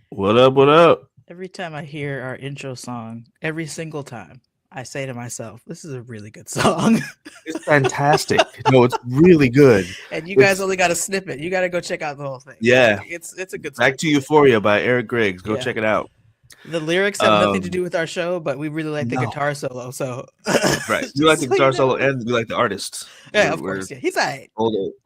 What up? What up? Every time I hear our intro song, every single time, I say to myself, "This is a really good song." It's fantastic. No, it's really good. And you guys It's only got a snippet. You got to go check out the whole thing. Like yeah. it's a good song. Back to Euphoria by Eric Griggs. Go Yeah. check it out. The lyrics have nothing to Um, do with our show, but we really like the no, guitar solo. So right. We like just the so you guitar know. solo and we like the artist. Yeah, We're of we're course. Yeah, he's all right.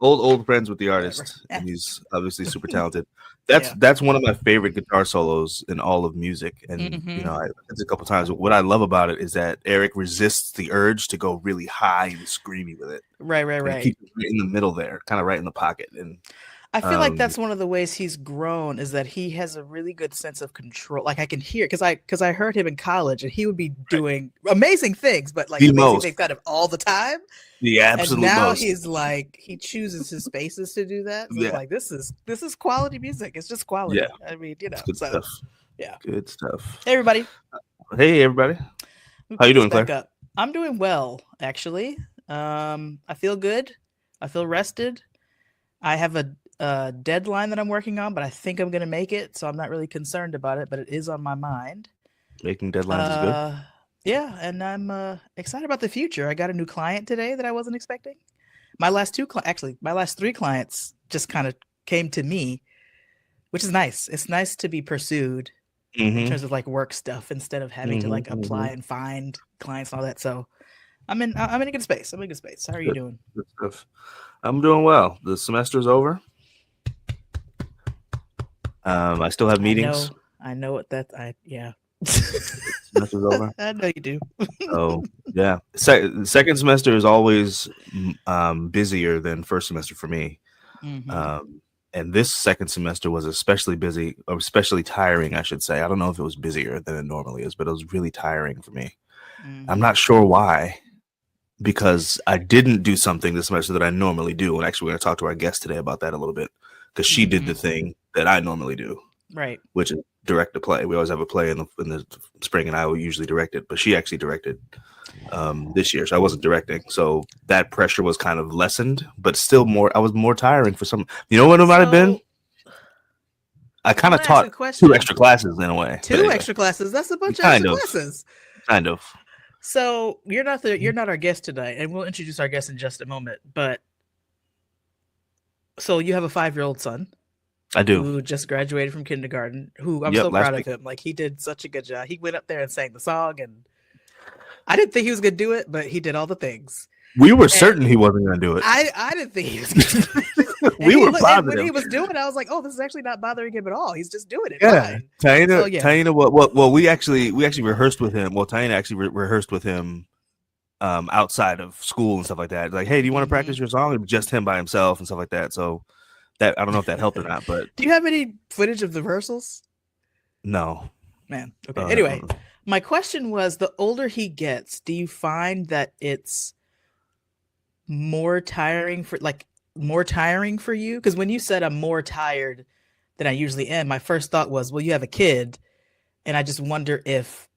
old friends with the Whatever. artist, Yeah. and he's obviously super talented. That's Yeah. that's one of my favorite guitar solos in all of music. And Mm-hmm. I it's a couple times. What I love about it is that Eric resists the urge to go really high and screamy with it, Right, right, and he right. keeps it right in the middle there, kind of right in the pocket. And I feel like um, that's one of the ways he's grown is that he has a really good sense of control. Like I can hear because I heard him in college and he would be right, doing amazing things, but like the amazing most, things kind of all the time. the And absolute now most. he's like he chooses his spaces to do that. So it's Yeah, like this is quality music. It's just yeah, quality. I mean, it's good so stuff. yeah. Good stuff. Hey everybody, Hey, everybody. let me How you put this doing, back Claire? up. I'm doing well, actually. I feel good. I feel rested. I have a deadline that I'm working on, but I think I'm gonna make it, so I'm not really concerned about it. But it is on my mind. Making deadlines is good. Uh, yeah, and I'm excited about the future. I got a new client today that I wasn't expecting. Actually, my last three clients just kind of came to me, which is nice. It's nice to be pursued in Mm-hmm. terms of like work stuff instead of having to Mm-hmm. like Mm-hmm. apply and find clients and all that. So I'm in a good space. I'm in a good space. How are you Good. doing? Good stuff. I'm doing well. The semester's over. I still have I meetings. know. I know what that. I yeah. Semester's over. I know you do. So yeah, second semester is always busier than first semester for me. Hmm. Um, and this second semester was especially busy, or especially tiring, I should say. I don't know if it was busier than it normally is, but it was really tiring for me. I'm Hmm. not sure why, because I didn't do something this semester that I normally do. And actually, we're going to talk to our guest today about that a little bit, because she did Hmm. the thing that I normally do, Right. which is direct a play. We always have a play in the spring, and I will usually direct it, but she actually directed this year, so I wasn't directing. So that pressure was kind of lessened, but still more. I was more tiring for some. You know what it might have been? So I I kind want of to ask taught a two question. extra classes in a way, but Two anyway, extra classes. That's a bunch of kind extra of, classes. kind of. So you're not our guest tonight, and we'll introduce our guest in just a moment. But so you have a 5-year-old son I do. who just graduated from kindergarten. Who I'm Yep, so last proud of week. him. Like he did such a good job. He went up there and sang the song, and I didn't think he was gonna do it, but he did all the things. We were And certain he wasn't going to do it. I didn't think he was gonna do it. And We were and when he positive. was doing it, I was like, oh, this is actually not bothering him at all. He's just doing it Yeah, fine. So Taina, yeah. Taina. Well, we actually rehearsed with him. Well, Taina actually rehearsed with him outside of school and stuff like that. Like, hey, do you want to Hmm. practice your song? And just him by himself and stuff like that. So that I don't know if that helped or not, but Do you have any footage of the rehearsals? no. Man. Okay. Uh, Anyway, my question was the older he gets, do you find that it's more tiring for you? Because when you said I'm more tired than I usually am, my first thought was, well, you have a kid, and I just wonder if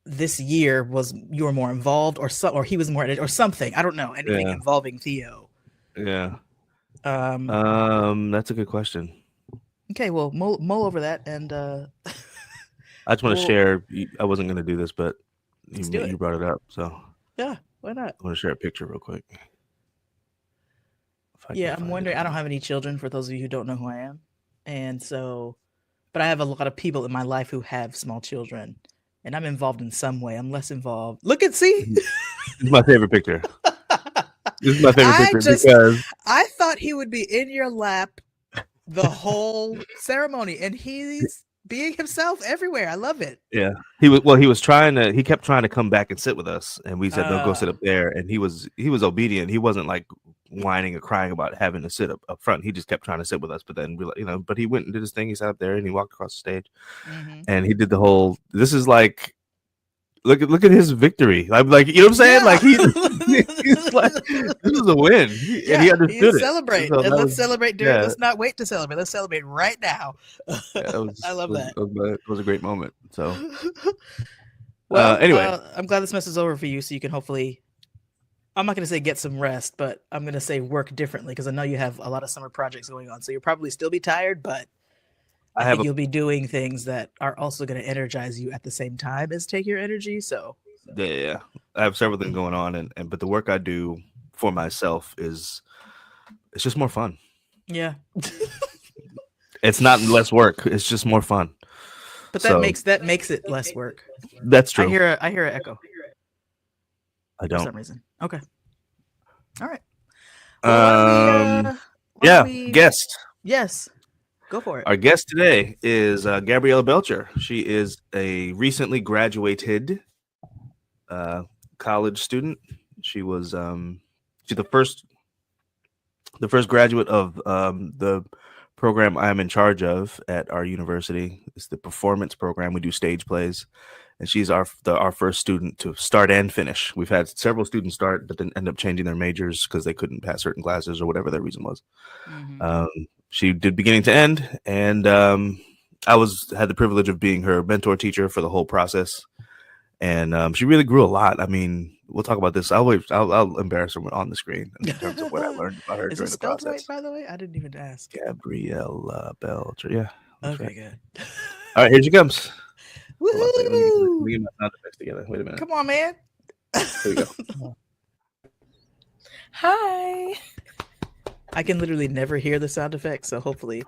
this year was you were more involved or he was more or something. I don't know anything yeah, involving Theo. yeah. Um. That's a good question. Okay. Well, mull over that, and I just want to we'll share. I wasn't going to do this, but let's do you it. brought it up, so Yeah. Why not? I want to share a picture real quick if I can Yeah, I'm find it wondering. or I don't not. have any children. For those of you who don't know who I am, and so, but I have a lot of people in my life who have small children, and I'm involved in some way. I'm less involved. Look at see. This is my favorite picture. This is my favorite I picture just because I thought he would be in your lap the whole ceremony, and he's being himself everywhere. I love it. yeah, he kept trying to come back and sit with us, and we said no, go sit Uh, up there, and he was obedient. He wasn't like whining or crying about having to sit up front. He just kept trying to sit with us, but then but he went and did his thing. He sat up there and he walked across the stage, mm-hmm. and he did the whole. This is like look at his victory. Like you know what I'm saying? Yeah. Like he's like this is a win, and he Yeah, he is understood it. celebrate, So and that let's was celebrate during. yeah, Let's not wait to celebrate. Let's celebrate right now. yeah, it I was love it was, that. it was a great moment. So Well, anyway, I'm glad this mess is over for you, so you can hopefully. I'm not going to say get some rest, but I'm going to say work differently because I know you have a lot of summer projects going on. So you'll probably still be tired, but I have think you'll be doing things that are also going to energize you at the same time as take your energy. So yeah, I have several things going on, and but the work I do for myself it's just more fun. yeah, It's not less work. It's just more fun. but So that makes it less work. that's true. I hear an echo I for don't. some reason. Okay, all right. Well, why don't we? Guest. Yes, go for it. Our guest today is Gabriella Belcher. She is a recently graduated college student. She was she's the first graduate of the program I'm in charge of at our university. It's the performance program. We do stage plays, and she's our first student to start and finish. We've had several students start, but then end up changing their majors because they couldn't pass certain classes or whatever their reason was. She did beginning to end, and I had the privilege of being her mentor teacher for the whole process. And she really grew a lot. I mean, we'll talk about this. I'll embarrass her on the screen in terms of what I learned about her Is during it the spelled process. right, by the way? I didn't even ask. Gabriella Belcher. Yeah. Okay, right. good. All right, here she comes. Woo! Hold on a second. Let me get my sound effects together. Wait a minute. Come on, man. Here we go. Hi. I can literally never hear the sound effects, so hopefully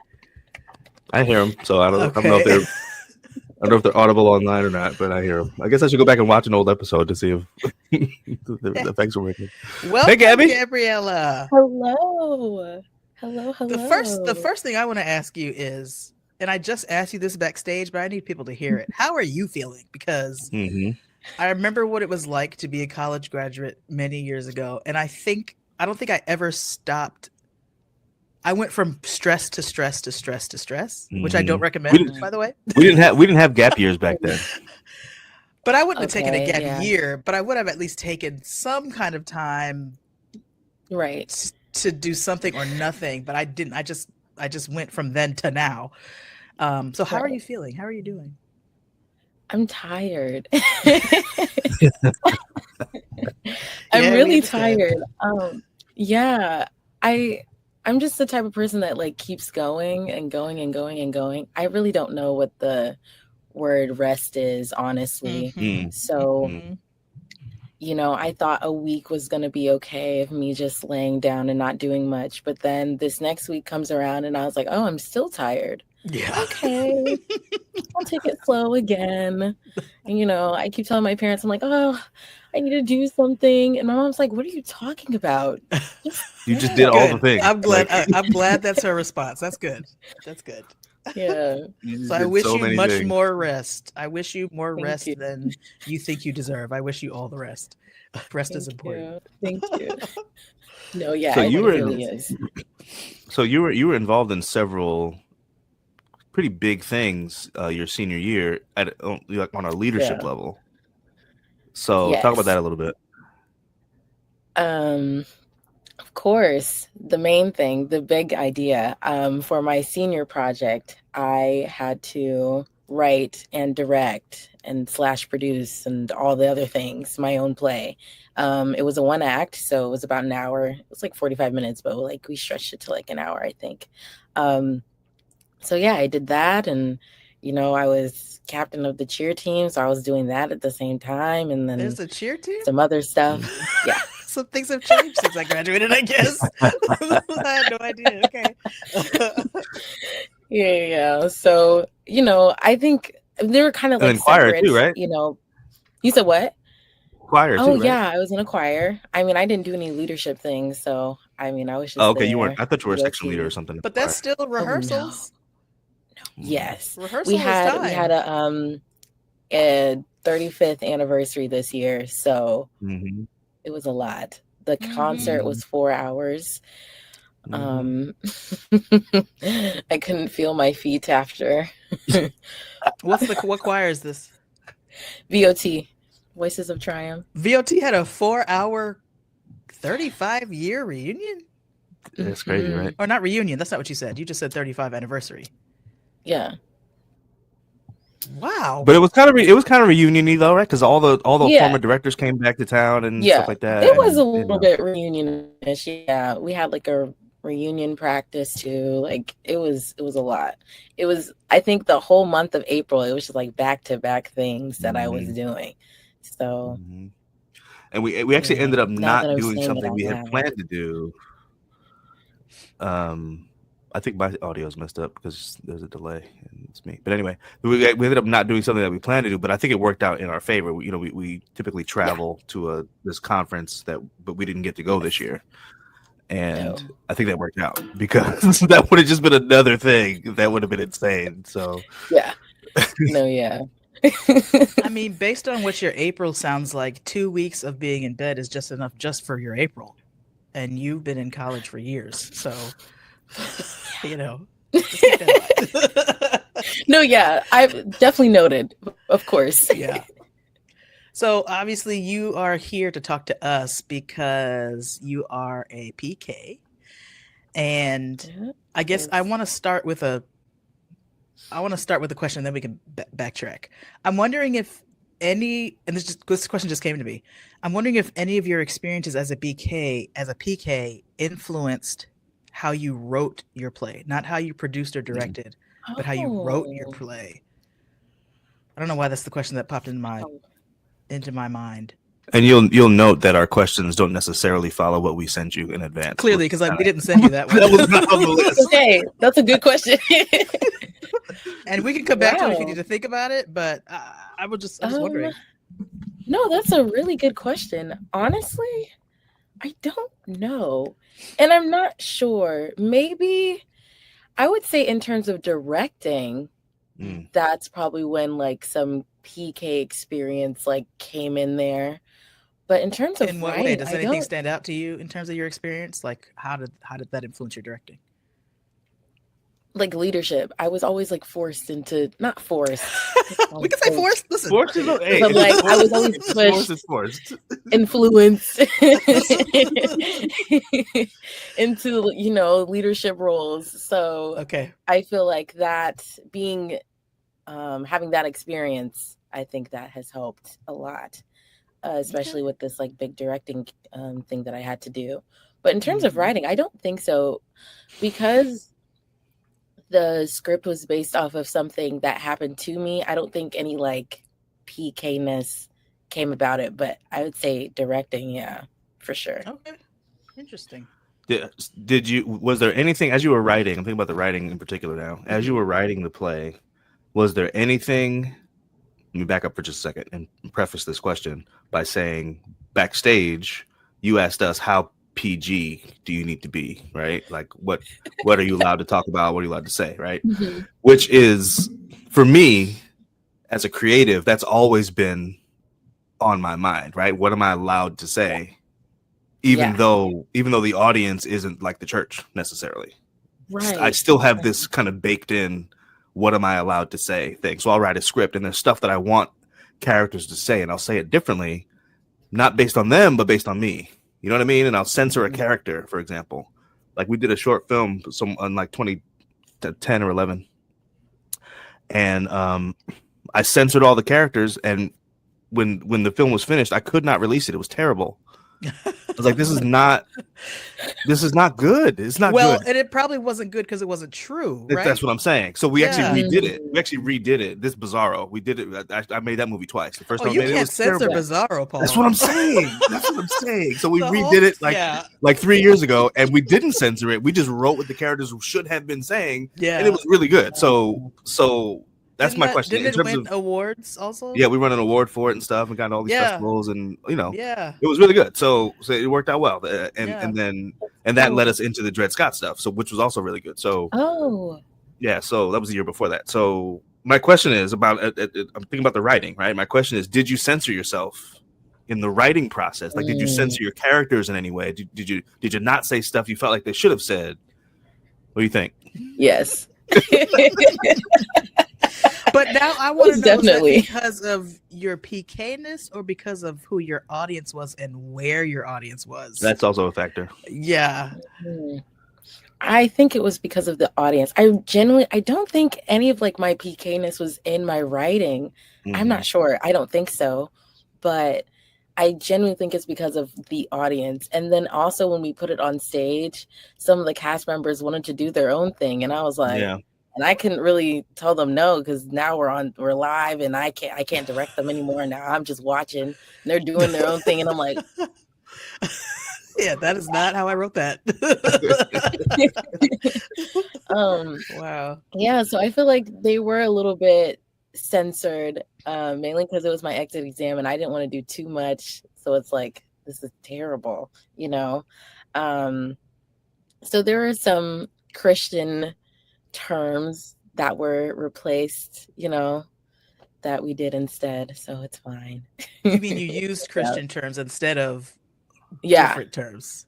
I hear them, so I don't know if Okay. I don't know if they're audible online or not, but I hear them. I guess I should go back and watch an old episode to see if the effects are working. Welcome, Hey, Gabby. Gabriella. Hello. Hello. The first thing I want to ask you is, and I just asked you this backstage, but I need people to hear it. How are you feeling? Because I remember what it was like to be a college graduate many years ago, and I don't think I ever stopped. I went from stress to stress to stress to stress, which I don't recommend, by the way. We didn't have gap years back then. But I wouldn't have taken a gap year, but I would have at least taken some kind of time right to do something or nothing, but I didn't. I just went from then to now. So how are you feeling? How are you doing? I'm tired. I'm really tired. I'm just the type of person that like keeps going and going and going and going. I really don't know what the word rest is, honestly. So, you know, I thought a week was going to be okay of me just laying down and not doing much. But then this next week comes around and I was like, oh, I'm still tired. Yeah. Okay. I'll take it slow again. And, you know, I keep telling my parents, I'm like, oh, I need to do something. And my mom's like, what are you talking about? You just did all the things. I'm glad. I'm glad that's her response. That's good. That's good. Yeah. So I wish you much more rest. I wish you more rest than you think you deserve. I wish you all the rest. Rest is important. Thank you. No, yeah. So it really is. So you were involved in several pretty big things your senior year like on a leadership level. So talk about that a little bit. Of course, the main thing, the big idea, for my senior project, I had to write and direct and / produce and all the other things, my own play. It was a 1 act, so it was about an hour. It was like 45 minutes, but like we stretched it to like an hour, I think. So yeah, I did that, and you know, I was captain of the cheer team, so I was doing that at the same time, and then there's a cheer team, some other stuff. Yeah, some things have changed since I graduated, I guess. I had no idea. Okay. yeah. So you know, I think they were kind of like separate too, right? You know, you said what? Choir too, right? Yeah, I was in a choir. I mean, I didn't do any leadership things, so I mean, I was just okay. You weren't. I thought you were a section leader or something. But that's still rehearsals. No. Yes, rehearsal we had a 35th anniversary this year, so it was a lot. The concert was 4 hours. I couldn't feel my feet after. What choir is this? VOT, Voices of Triumph. VOT had a 4-hour 35-year reunion. That's crazy, right? Or not reunion. That's not what you said. You just said 35 anniversary. Yeah. Wow. But it was kind of reunion-y though, right? Because all the former directors came back to town and stuff like that. It was a little bit reunion-ish. Yeah, we had like a reunion practice too. Like it was a lot. It was, I think the whole month of April, it was just like back-to-back things that I was doing. So and we actually ended up now that not I'm doing saying it something out we had loud. planned to do. I think my audio is messed up because there's a delay and it's me. But anyway, we ended up not doing something that we planned to do, but I think it worked out in our favor. We typically travel to this conference but we didn't get to go this year. And I think that worked out because that would have just been another thing that would have been insane. So yeah. No, yeah. I mean, based on what your April sounds like, 2 weeks of being in bed is just enough just for your April. And you've been in college for years. So, just keep that in mind. No, yeah. I've definitely noted, of course. Yeah. So obviously you are here to talk to us because you are a PK. And I guess I want to start with a question, then we can backtrack. I'm wondering if this question just came to me. I'm wondering if any of your experiences as a PK influenced how you wrote your play, not how you produced or directed, but how you wrote your play. I don't know why that's the question that popped into my mind. And you'll note that our questions don't necessarily follow what we sent you in advance. Clearly, because we didn't send you that one. That was not on the list. Okay, that's a good question. And we can come back to it if you need to think about it. But I was just wondering. No, that's a really good question. Honestly, I don't know, and I'm not sure. Maybe I would say in terms of directing, that's probably when like some PK experience like came in there. But in terms of in what way does anything stand out to you in terms of your experience? Like how did that influence your directing? Like leadership. I was always like forced into, not forced. We can say forced. Listen, forced is okay. But like I was always pushed, influenced into leadership roles. So okay, I feel like that being having that experience, I think that has helped a lot, especially with this like big directing thing that I had to do. But in terms of writing, I don't think so, because the script was based off of something that happened to me. I don't think any like PK-ness came about it, but I would say directing, yeah, for sure. Okay, interesting. Was there anything as you were writing? I'm thinking about the writing in particular now. As you were writing the play, was there anything? Let me back up for just a second and preface this question by saying, backstage, you asked us how PG do you need to be, right? Like what are you allowed to talk about? What are you allowed to say, right? Which is, for me as a creative, that's always been on my mind, right? What am I allowed to say? Even though the audience isn't like the church necessarily. Right. I still have this kind of baked in, what am I allowed to say thing. So I'll write a script and there's stuff that I want characters to say, and I'll say it differently, not based on them, but based on me. You know what I mean? And I'll censor a character, for example. Like we did a short film on like 2010 or 11. And I censored all the characters. And when the film was finished, I could not release it. It was terrible. I was like, this is not good. It's not good. And it probably wasn't good because it wasn't true, right? That's what I'm saying. So we actually redid it. We actually redid it. This Bizarro. We did it. I made that movie twice. The first time I made it was censor terrible. Bizarro, Paul. That's what I'm saying. So we redid it like 3 years ago, and we didn't censor it. We just wrote what the characters should have been saying. Yeah. And it was really good. So that's my question. Didn't it win awards also? Yeah, we won an award for it and stuff, and got all these festivals, and it was really good. So it worked out well, and that led us into the Dred Scott stuff, so which was also really good. So so that was the year before that. So my question is about I'm thinking about the writing, right? My question is, did you censor yourself in the writing process? Like, did you censor your characters in any way? Did you not say stuff you felt like they should have said? What do you think? Yes. But now I want to know, definitely, is that because of your PK-ness or because of who your audience was and where your audience was? That's also a factor. Yeah. I think it was because of the audience. I don't think any of like my PK-ness was in my writing. I'm not sure. I don't think so. But I genuinely think it's because of the audience. And then also when we put it on stage, some of the cast members wanted to do their own thing. And I was like, Yeah. and I couldn't really tell them no, because now we're live and I can't direct them anymore. Now I'm just watching and they're doing their own thing. And I'm like, yeah, that is not how I wrote that. Wow. Yeah, so I feel like they were a little bit censored, mainly because it was my exit exam and I didn't want to do too much. So it's like, this is terrible, you know? So there are some Christian terms that were replaced, you know, that we did instead. So it's fine. You mean you used Christian terms instead of Yeah. different terms?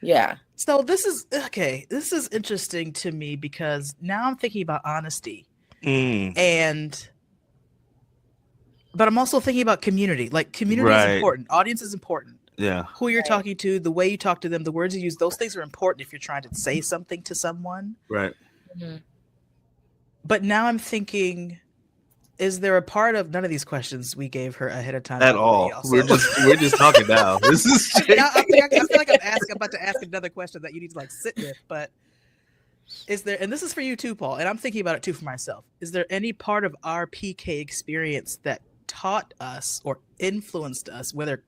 Yeah. So this is okay. This is interesting to me because now I'm thinking about honesty, but I'm also thinking about community. Like community is important. Audience is important. Yeah. Who you're talking to, the way you talk to them, the words you use, those things are important if you're trying to say something to someone. Right. Mm-hmm. But now I'm thinking, is there a part of none of these questions we gave her ahead of time at all? We're just talking now. This is I feel like I'm about to ask another question that you need to like sit with. But is there, and this is for you too, Paul, and I'm thinking about it too for myself. Is there any part of our PK experience that taught us or influenced us, whether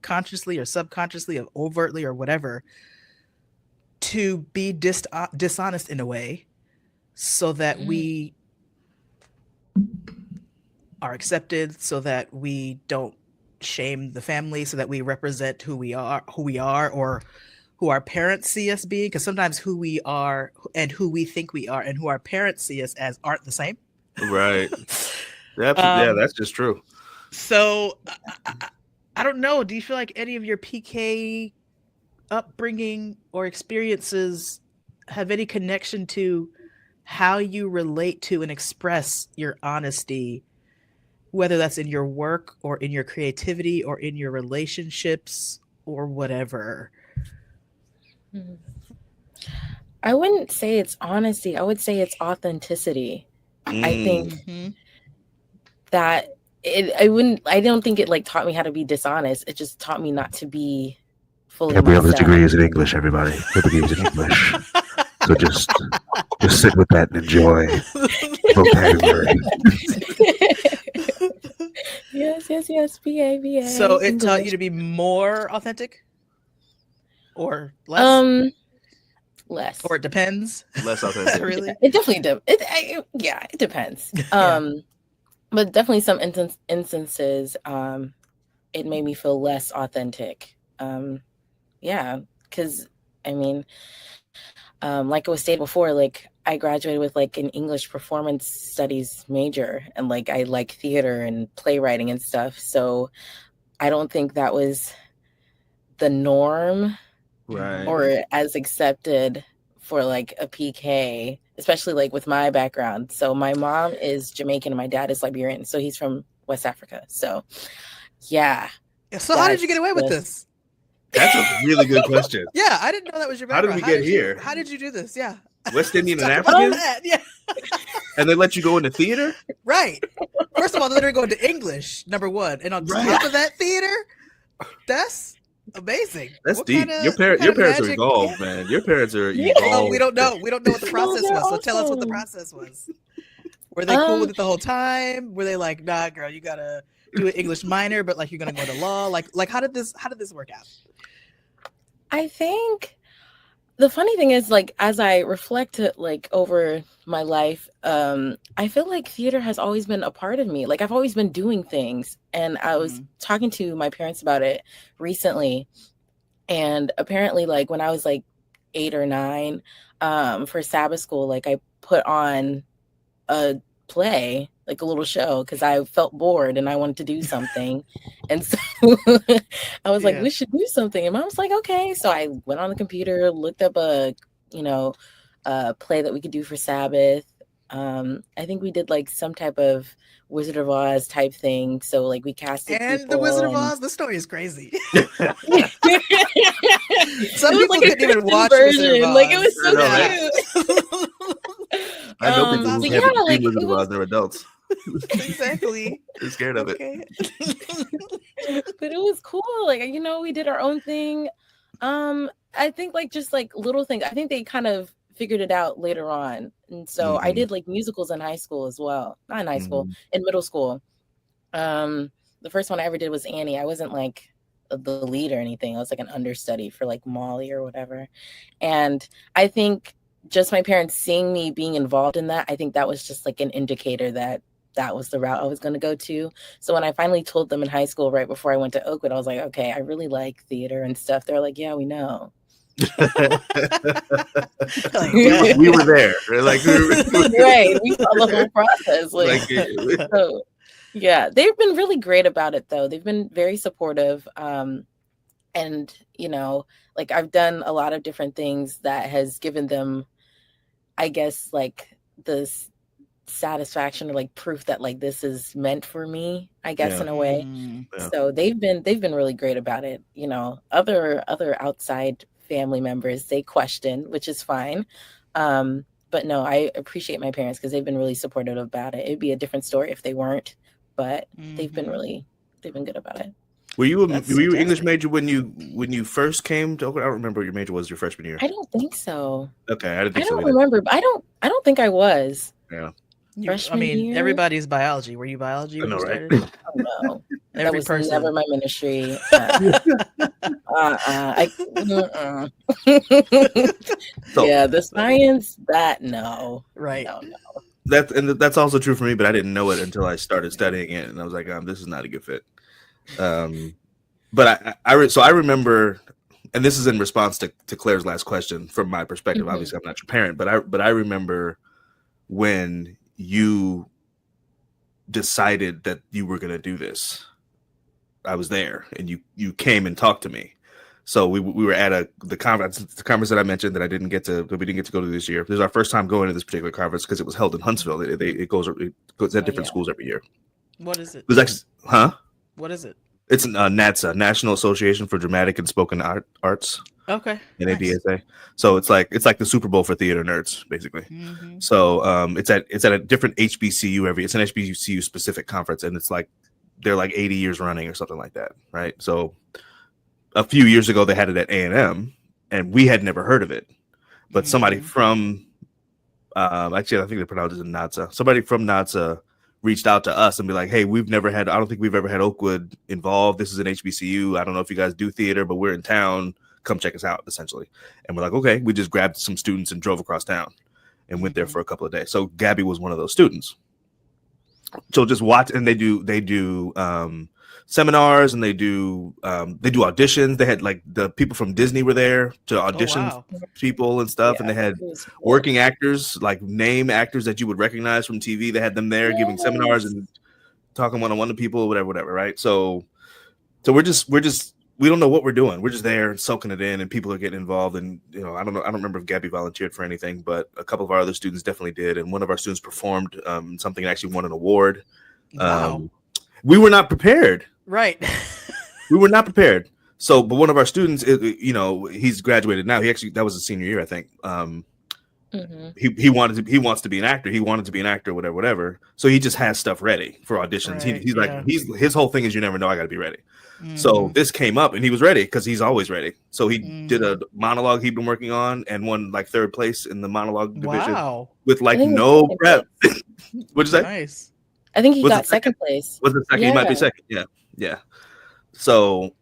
consciously or subconsciously or overtly or whatever, to be dishonest in a way so that we are accepted, so that we don't shame the family, so that we represent who we are, or who our parents see us being? Because sometimes who we are and who we think we are and who our parents see us as aren't the same. Right. Yeah, that's just true. So I don't know. Do you feel like any of your PK upbringing or experiences have any connection to how you relate to and express your honesty, whether that's in your work or in your creativity or in your relationships or whatever? I wouldn't say it's honesty. I would say it's authenticity. I think that I don't think it like taught me how to be dishonest. It just taught me not to be fully Gabriella's myself. degree is in English, everybody. Her degree is in English. So just sit with that and enjoy vocabulary. Yes. BA. So it taught you to be more authentic? Or less? Less. Or it depends? Less authentic. Really? It definitely does. It depends. But definitely some instances, it made me feel less authentic. Because I mean, like it was stated before, like I graduated with like an English performance studies major, and like I like theater and playwriting and stuff. So I don't think that was the norm, right, or as accepted for like a PK, especially like with my background. So my mom is Jamaican and my dad is Liberian, so he's from West Africa. So yeah. So how did you get away with this? That's a really good question. Yeah, I didn't know that was your background. How did we get here? How did you do this? Yeah. West Indian and African? Yeah. And they let you go into theater? Right. First of all, they're going to English, number one. And on top of that, theater? That's amazing. That's deep. Your parents are evolved, man. Your parents are evolved. Oh, we don't know. We don't know what the process was. So tell us what the process was. Were they cool with it the whole time? Were they like, nah, girl, you gotta do an English minor, but like you're gonna go to law? Like how did this work out? I think the funny thing is, like, as I reflect like over my life, I feel like theater has always been a part of me. Like I've always been doing things. And I was talking to my parents about it recently. And apparently, like when I was like 8 or 9, for Sabbath school, like I put on a play, like a little show, because I felt bored and I wanted to do something. And so I was like, we should do something. And Mom was like, okay. So I went on the computer, looked up a play that we could do for Sabbath. I think we did like some type of Wizard of Oz type thing. So like we casted and the Wizard of Oz. The story is crazy. Some people like couldn't even watch Wizard of Oz. Like it was so cute. I know people who haven't seen Wizard of Oz. They're adults. Exactly. They're scared of it. But it was cool. Like, we did our own thing. I think like just like little things. I think they kind of figured it out later on. And so I did like musicals in high school as well. Not in high school, in middle school. The first one I ever did was Annie. I wasn't like the lead or anything. I was like an understudy for like Molly or whatever. And I think just my parents seeing me being involved in that, I think that was just like an indicator that was the route I was going to go to. So when I finally told them in high school, right before I went to Oakwood, I was like, okay, I really like theater and stuff. They're like, yeah, we know. Like, we were there. Like, right. We saw the whole process. So, yeah, they've been really great about it, though. They've been very supportive. And, like I've done a lot of different things that has given them, I guess, like this satisfaction or like proof that like this is meant for me, I guess, in a way. Yeah. So they've been really great about it. Other outside family members, they question, which is fine. But no, I appreciate my parents because they've been really supportive about it. It'd be a different story if they weren't, but they've been good about it. Were you an English major when you first came to Oakland? I don't remember what your major was your freshman year. I don't think so. Okay, I didn't think so. I don't remember, but I don't think I was. Yeah. Year? Everybody's biology. Were you biology? I know, right? Oh, no. That was person. Never my ministry. Yeah, the science, no. Right. No. That's also true for me, but I didn't know it until I started studying it, and I was like, this is not a good fit. But I remember, and this is in response to Claire's last question from my perspective. Obviously, I'm not your parent, but I remember when you decided that you were going to do this. I was there, and you came and talked to me. So we were at the conference that I mentioned that we didn't get to go to this year. This is our first time going to this particular conference because it was held in Huntsville. It goes at different schools every year. What is it? It was actually, What is it? It's NATSA, National Association for Dramatic and Spoken Arts. Okay. NADSA. So it's like the Super Bowl for theater nerds, basically. So it's at a different HBCU it's an HBCU specific conference, and it's like they're like 80 years running or something like that, right? So a few years ago they had it at A&M, and we had never heard of it, but somebody from actually I think they pronounced it NATSA. Somebody from NATSA reached out to us and be like, hey, I don't think we've ever had Oakwood involved. This is an HBCU. I don't know if you guys do theater, but we're in town. Come check us out, essentially. And we're like, okay. We just grabbed some students and drove across town and went there for a couple of days. So Gabby was one of those students. So just watch, and they do seminars, and they do auditions. They had like the people from Disney were there to audition people and stuff, and they had working actors, like name actors that you would recognize from TV. They had them there giving seminars and talking one-on-one to people, whatever, right? So we don't know what we're doing. We're just there soaking it in, and people are getting involved. And I don't remember if Gabby volunteered for anything, but a couple of our other students definitely did. And one of our students performed something and actually won an award. Wow. We were not prepared. Right. We were not prepared. So, but one of our students, he's graduated now. That was his senior year, I think. He wants to be an actor. He wanted to be an actor, whatever. So he just has stuff ready for auditions. Right, his whole thing is you never know. I got to be ready. So this came up, and he was ready because he's always ready. So he did a monologue he'd been working on and won like third place in the monologue division with like no prep. What'd you say? Nice. I think he got second place. Was it second? He might be second. Yeah. So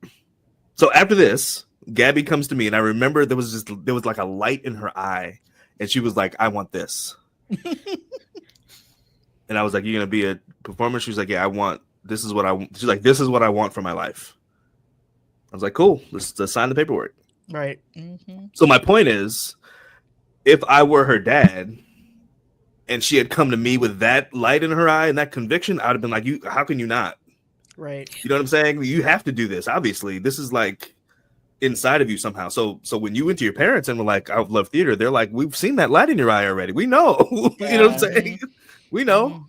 after this, Gabby comes to me, and I remember there was like a light in her eye, and she was like, "I want this." And I was like, "You're gonna be a performer?" She was like, "Yeah, I want. This is what I want." She's like, "This is what I want for my life." I was like, "Cool. Let's sign the paperwork." Right. So my point is, if I were her dad, and she had come to me with that light in her eye and that conviction, I would have been like, "You? How can you not?" Right. You know what I'm saying? You have to do this. Obviously, this is like inside of you somehow. So when you went to your parents and were like, "I love theater," they're like, "We've seen that light in your eye already. We know." Yeah. You know what I'm saying? We know.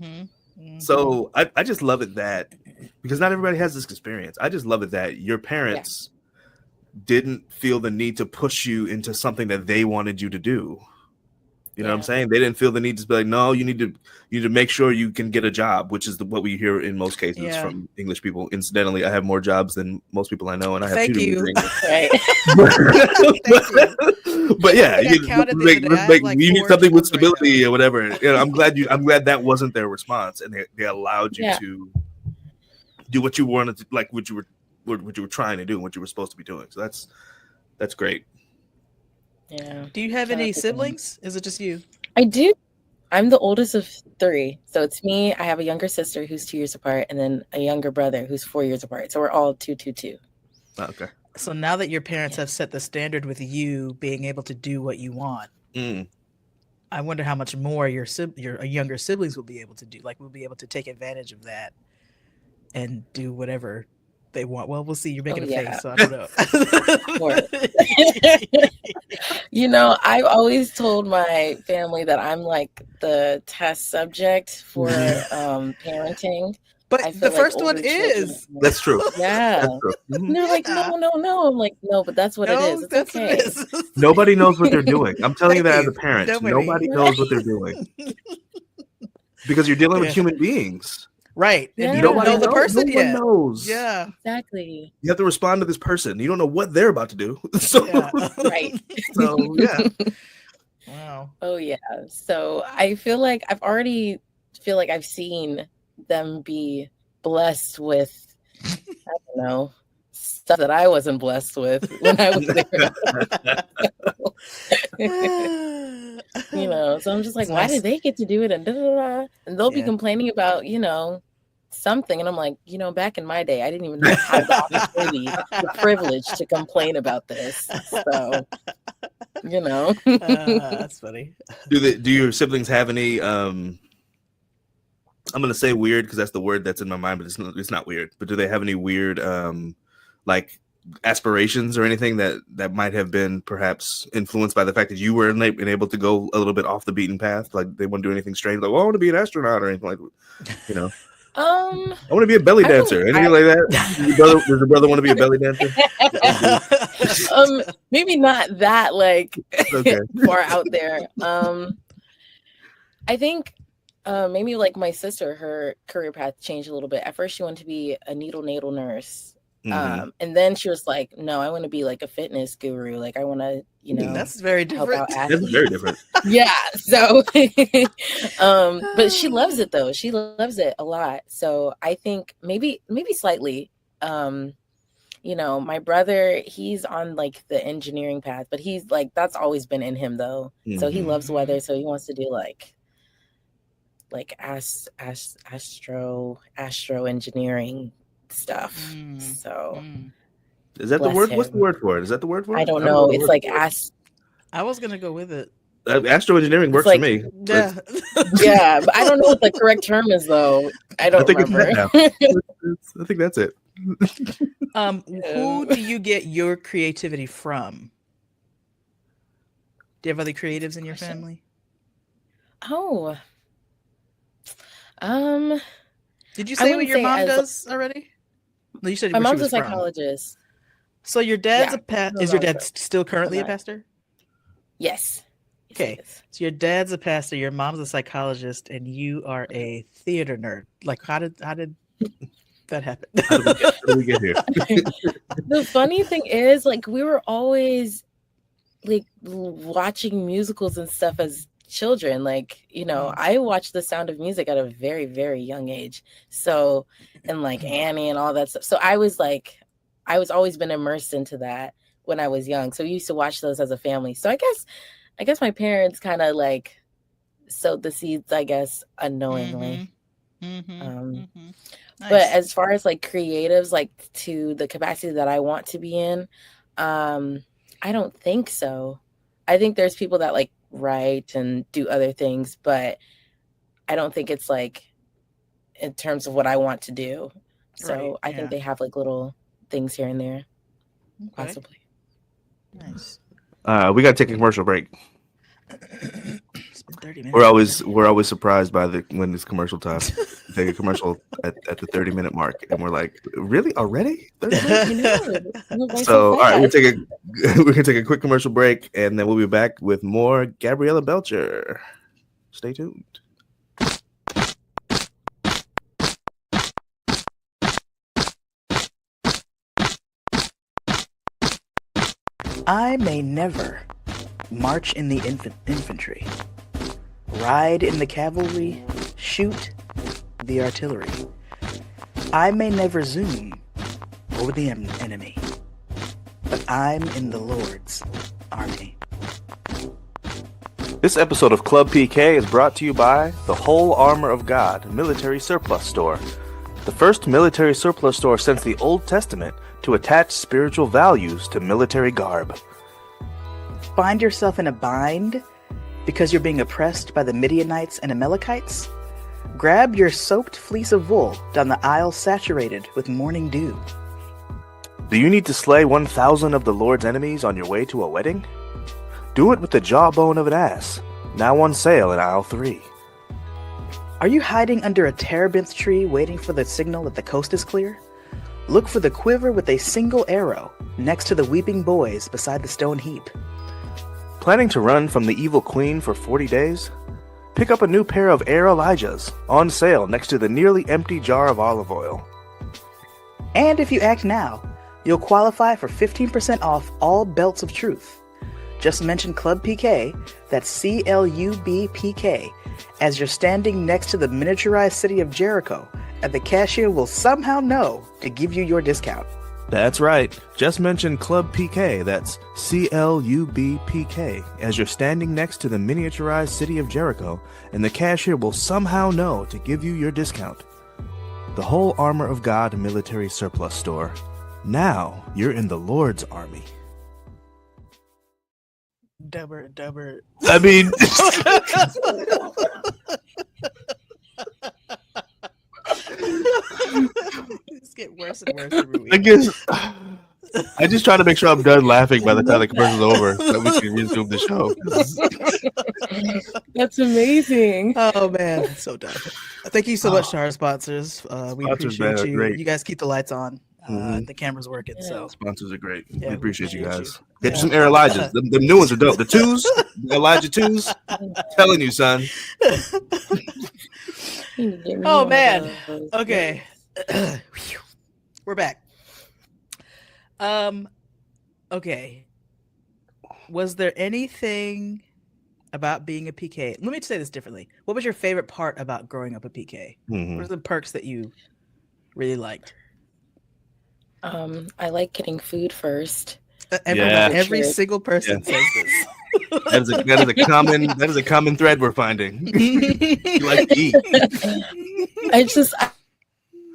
So I just love it that, because not everybody has this experience. I just love it that your parents didn't feel the need to push you into something that they wanted you to do. You know what I'm saying? They didn't feel the need to be like, no, you need to make sure you can get a job, which is what we hear in most cases from English people. Incidentally, I have more jobs than most people I know, and I have 2 degrees in English. Right. But yeah, you need something with stability or whatever. You know, I'm glad that wasn't their response, and they allowed you to do what you wanted to, like what you were trying to do, what you were supposed to be doing. So that's great. Yeah. Do you have any siblings? Is it just you? I do. I'm the oldest of 3. So it's me. I have a younger sister who's 2 years apart, and then a younger brother who's 4 years apart. So we're all 2. Okay. So now that your parents have set the standard with you being able to do what you want, I wonder how much more your younger siblings will be able to do. Like, will be able to take advantage of that and do whatever they want. Well, we'll see. You're making a face, so I don't know. You know, I've always told my family that I'm like the test subject for parenting. But the first one is. That's true. Yeah. That's true. And they're like, no. I'm like, no, but that's what it is. It's okay. Nobody knows what they're doing. I'm telling you that as a parent. Nobody knows what they're doing. Because you're dealing with human beings. Right. Yeah. And you don't know the person yet. No one knows. Yeah. Exactly. You have to respond to this person. You don't know what they're about to do. So, right. So, yeah. Wow. Oh, yeah. So I feel like I've seen them be blessed with, I don't know, stuff that I wasn't blessed with when I was there. You know, so I'm just like, why did they get to do it? And they'll be complaining about, you know, something, and I'm like, you know, back in my day, I didn't even have the opportunity, the privilege to complain about this. So, you know, that's funny. Do your siblings have any? I'm gonna say weird because that's the word that's in my mind, but it's not weird. But do they have any weird, like aspirations or anything that might have been perhaps influenced by the fact that you were able to go a little bit off the beaten path? Like they wouldn't do anything strange, like, well, I want to be an astronaut or anything like, you know. I want to be a belly dancer. Anything like that? Does your brother want to be a belly dancer? Maybe not that like far out there. I think maybe like my sister, her career path changed a little bit. At first, she wanted to be a neonatal nurse. And then she was like, no, I want to be like a fitness guru. Like I want to, you know, that's very different. That's very different. Yeah. So, but she loves it though. She loves it a lot. So I think maybe slightly, you know, my brother, he's on like the engineering path, but he's like, that's always been in him though. So he loves weather. So he wants to do like astro engineering stuff. So is that the word? What's the word for it? Is that the word for it? I don't know. It's like I was gonna go with it. Astro engineering works for me. Yeah. Yeah, but I don't know what the correct term is though. I don't remember. I think that's it. Who do you get your creativity from? Do you have other creatives in your family? Oh. Did you say what your mom does already? No, you said my mom's a psychologist. So your dad's is your dad still currently a pastor? Yes. Okay. So your dad's a pastor, your mom's a psychologist, and you are a theater nerd. Like how did that happen? How did we get here? The funny thing is, like, we were always like watching musicals and stuff as children. Like, you know, I watched The Sound of Music at a very, very young age. So, and like Annie and all that stuff. So I was always been immersed into that when I was young. So we used to watch those as a family. So I guess my parents kind of like sowed the seeds, I guess, unknowingly. Nice. But as far as like creatives, like to the capacity that I want to be in, I don't think so. I think there's people that like write and do other things, but I don't think it's like in terms of what I want to do. So I think they have like little things here and there, possibly. Nice. We got to take a commercial break. 30 minutes. We're always surprised by when it's commercial time. We take a commercial at the 30-minute mark, and we're like, really already? 30 minutes? So all right, we're gonna take a quick commercial break, and then we'll be back with more Gabriella Belcher. Stay tuned. I may never march in the infantry, ride in the cavalry, shoot the artillery. I may never zoom over the enemy, but I'm in the Lord's army. This episode of Club PK is brought to you by the Whole Armor of God Military Surplus Store, the first military surplus store since the Old Testament to attach spiritual values to military garb. Find yourself in a bind because you're being oppressed by the Midianites and Amalekites? Grab your soaked fleece of wool down the aisle saturated with morning dew. Do you need to slay 1,000 of the Lord's enemies on your way to a wedding? Do it with the jawbone of an ass, now on sale in aisle 3. Are you hiding under a terebinth tree waiting for the signal that the coast is clear? Look for the quiver with a single arrow next to the weeping boys beside the stone heap. Planning to run from the evil queen for 40 days? Pick up a new pair of Air Elijahs on sale next to the nearly empty jar of olive oil. And if you act now, you'll qualify for 15% off all belts of truth. Just mention Club PK, that's CLUBPK, as you're standing next to the miniaturized city of Jericho, and the cashier will somehow know to give you your discount. That's right. Just mention Club PK, that's CLUBPK, as you're standing next to the miniaturized city of Jericho, and the cashier will somehow know to give you your discount. The Whole Armor of God Military Surplus Store. Now you're in the Lord's army. Dubber. I mean... It's getting worse and worse every week. I guess I just try to make sure I'm done laughing by the time the commercial's over, so we can resume the show. That's amazing. Oh man, so done. Thank you so much to our sponsors. We appreciate you. Great. You guys keep the lights on. The camera's working. So Sponsors are great. Yeah, we appreciate you guys. you. Get you some Air Elijahs. Them new ones are dope. The twos, the Elijah twos. Telling you, son. Oh man. Okay. We're back. Okay. Was there anything about being a PK? Let me say this differently. What was your favorite part about growing up a PK? What are the perks that you really liked? I like getting food first. Every single person says this. That is a common thread we're finding. You like to eat.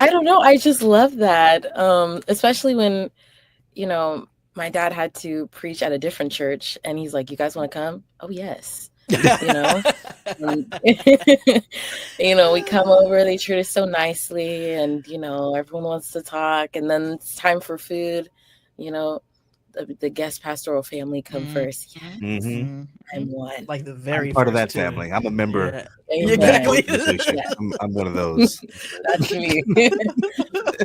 I don't know. I just love that. Especially when, my dad had to preach at a different church and he's like, "You guys want to come?" "Oh, yes." And, we come over, they treat us so nicely, and everyone wants to talk, and then it's time for food. The guest pastoral family come first. Yes. I'm one, like the very I'm part of that two. family. I'm a member. Yeah. Exactly. Yes. I'm one of those. That's me.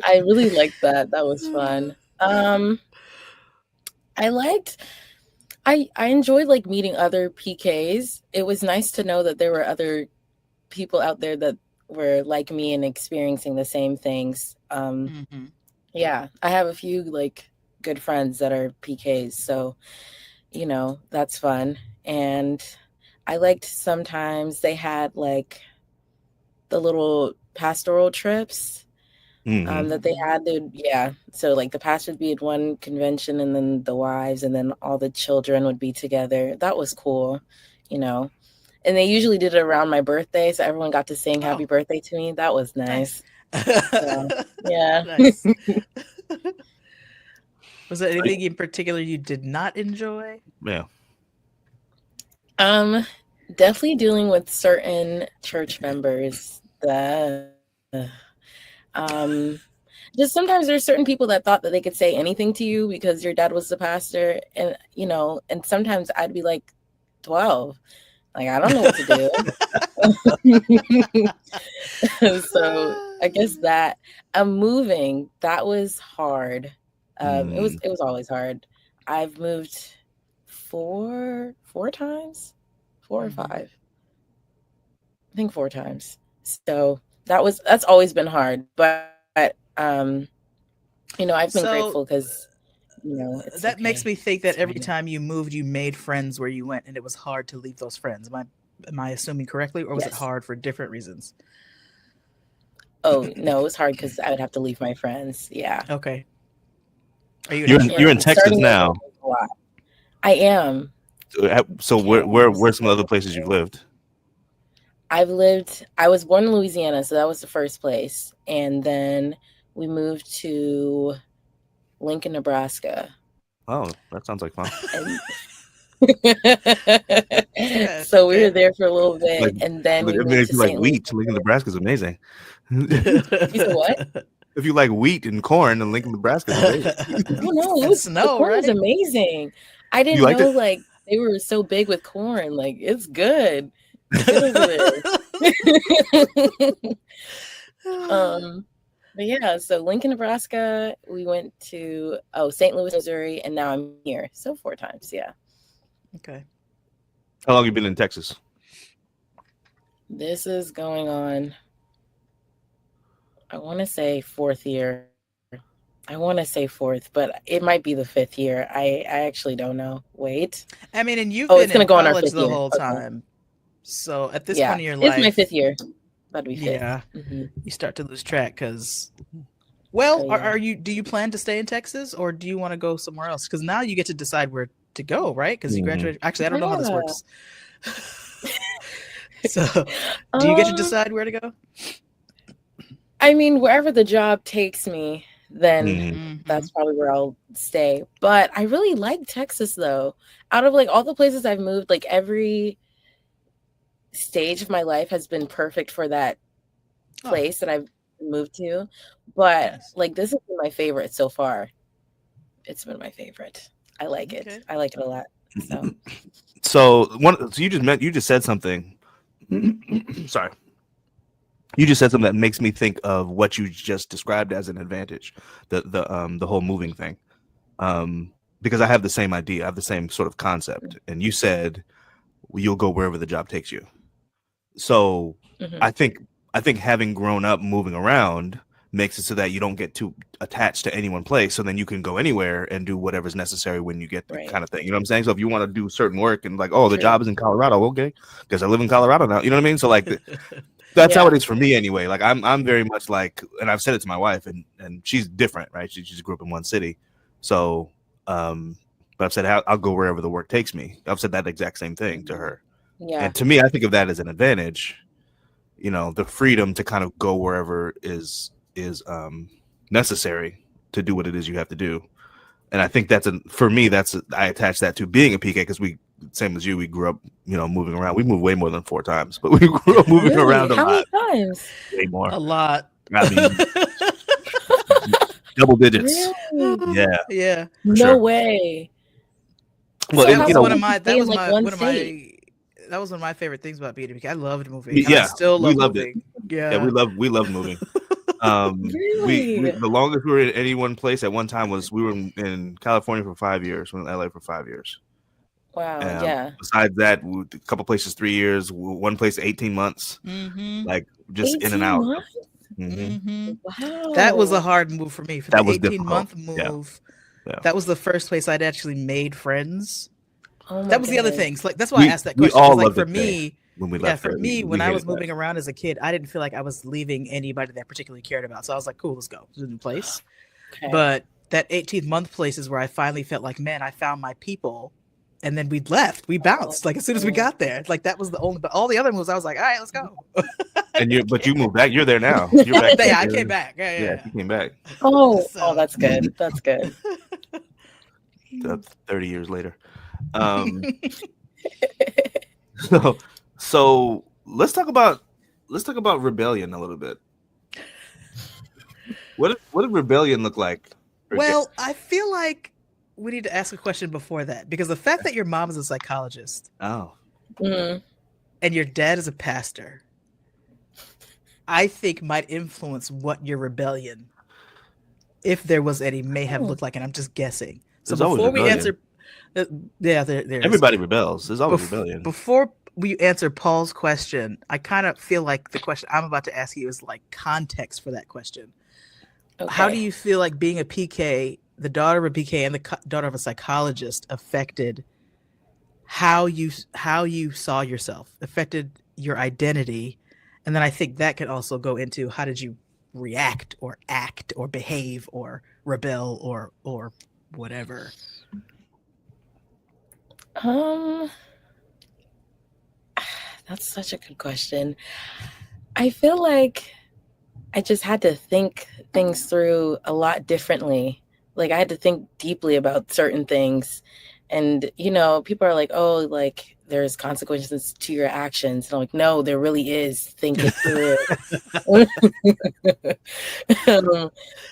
I really liked that. That was fun. I enjoyed meeting other PKs. It was nice to know that there were other people out there that were like me and experiencing the same things. Yeah, I have a few good friends that are PKs, so that's fun. And I liked sometimes they had the little pastoral trips. That they had. So the pastors would be at one convention, and then the wives, and then all the children would be together. That was cool, And they usually did it around my birthday, so everyone got to sing happy birthday to me. That was nice. So, yeah. Nice. Was there anything in particular you did not enjoy? Yeah. Definitely dealing with certain church members that just sometimes there's certain people that thought that they could say anything to you because your dad was the pastor, and and sometimes I'd be like 12. Like, I don't know what to do. So I guess that moving, that was hard. It was always hard. I've moved four times, 4 or 5. I think 4 times. So that's always been hard. But I've been grateful because it's that makes me think that It's every fine. time you moved, you made friends where you went, and it was hard to leave those friends. Am I assuming correctly, or was it Yes. hard for different reasons? Oh no, it was hard because I would have to leave my friends. Yeah. Okay. Are you? You're in Texas Starting now. over was a lot. I am. So where's some other places you've lived? I was born in Louisiana, so that was the first place. And then we moved to Lincoln, Nebraska. Oh, that sounds like fun. So we were there for a little bit, Like, and then we moved if to you like St. wheat, Louis. Lincoln, Nebraska is amazing. You said what? If you like wheat and corn, then Lincoln, Nebraska is amazing. Oh no, And snow, the corn was right? amazing. I didn't You liked know it? like they were so big with corn. Like it's good. It's good over there. But yeah, so Lincoln, Nebraska, we went to St. Louis, Missouri, and now I'm here. So 4 times, yeah. Okay. How long have you been in Texas? This is going on, I want to say 4th year. I want to say 4th, but it might be the 5th year. I actually don't know. Wait. I mean, and you've Oh, been it's gonna in go on our college 5th the year. whole Okay. time. So at this Yeah, point in your life, it's my 5th year. About to be 5th. yeah, Mhm. you start to lose track because. Well, Oh, yeah. do you plan to stay in Texas, or do you want to go somewhere else? Because now you get to decide where to go, right? Because you graduated. Actually, I don't know how this Yeah. works. So, do you get to decide where to go? I mean, wherever the job takes me, then Mhm. that's probably where I'll stay. But I really like Texas, though. Out of like all the places I've moved, like every stage of my life has been perfect for that Oh, place that I've moved to. But nice. like this has been my favorite so far. It's been my favorite. I like Okay. it. I like it a lot. So So you just said something. Sorry. You just said something that makes me think of what you just described as an advantage, the whole moving thing. Because I have the same idea, I have the same sort of concept, and you said you'll go wherever the job takes you. So mhm. I think having grown up moving around makes it so that you don't get too attached to any one place, so then you can go anywhere and do whatever's necessary when you get there, Right. kind of thing. You know what I'm saying? So if you want to do certain work and like, oh, the True. job is in Colorado, okay, because I live in Colorado now. You know what I mean? So like, that's how Yeah. it is for me anyway. Like I'm very much like, and I've said it to my wife, and she's different, right? She just grew up in one city, so but I've said I'll go wherever the work takes me. I've said that exact same thing to her, Yeah. and to me, I think of that as an advantage. You know, the freedom to kind of go wherever is necessary to do what it is you have to do. And I think I attach that to being a PK because we, same as you, we grew up, moving around. We moved way more than 4 times, but we grew up moving Really? around a How lot. many times? Way more. A lot. I mean, double digits. Really? Yeah. Yeah. No sure. way. Well, So and, how you That was know, one of my. stay That in, was like, my. one One of state? my. That was one of my favorite things about being a PK. I loved moving. And I yeah, still we love loved it. moving. Yeah, we loved moving. Really? The longest we were in any one place at one time was we were in California for 5 years, we were in LA for 5 years. Wow. Yeah. Besides that, a couple places 3 years, one place 18 months, Mm-hmm. like just in 18 and out. months? Mm-hmm. Wow. That was a hard move for me. For That the was 18-month difficult. Yeah. move, Yeah. that was the first place I'd actually made friends. Oh my That was the other goodness. things. Like that's why I asked that question. We all 'cause, like loved for it there me, when we yeah, left for there. me, We when I was hated that. moving around as a kid, I didn't feel like I was leaving anybody that I particularly cared about. So I was like, cool, let's go to a new place. Okay. But that 18-month place is where I finally felt like, man, I found my people. And then we left. We bounced. Like as soon as we got there. Like that was the only. But all the other moves, I was like, all right, let's go. But you moved back. You're there now. You're back. Yeah, I came back. Yeah, you came back. Oh, So- that's good. That's good. 30 years later. So let's talk about rebellion a little bit. What did rebellion look like? Well, I feel like we need to ask a question before that because the fact that your mom is a psychologist, Oh, Mhm. and your dad is a pastor, I think might influence what your rebellion, if there was any, may have looked like. And I'm just guessing. So There's always before we rebellion. answer, yeah, there is. Everybody rebels. There's always rebellion. Before we answer Paul's question, I kind of feel like the question I'm about to ask you is like context for that question. Okay. How do you feel like being a PK, the daughter of a PK and the daughter of a psychologist, affected how you saw yourself, affected your identity? And then I think that could also go into how did you react or act or behave or rebel or whatever. That's such a good question. I feel like I just had to think things through a lot differently. Like I had to think deeply about certain things. And, you know, people are like, oh, like there's consequences to your actions. And I'm like, no, there really is. Think it through.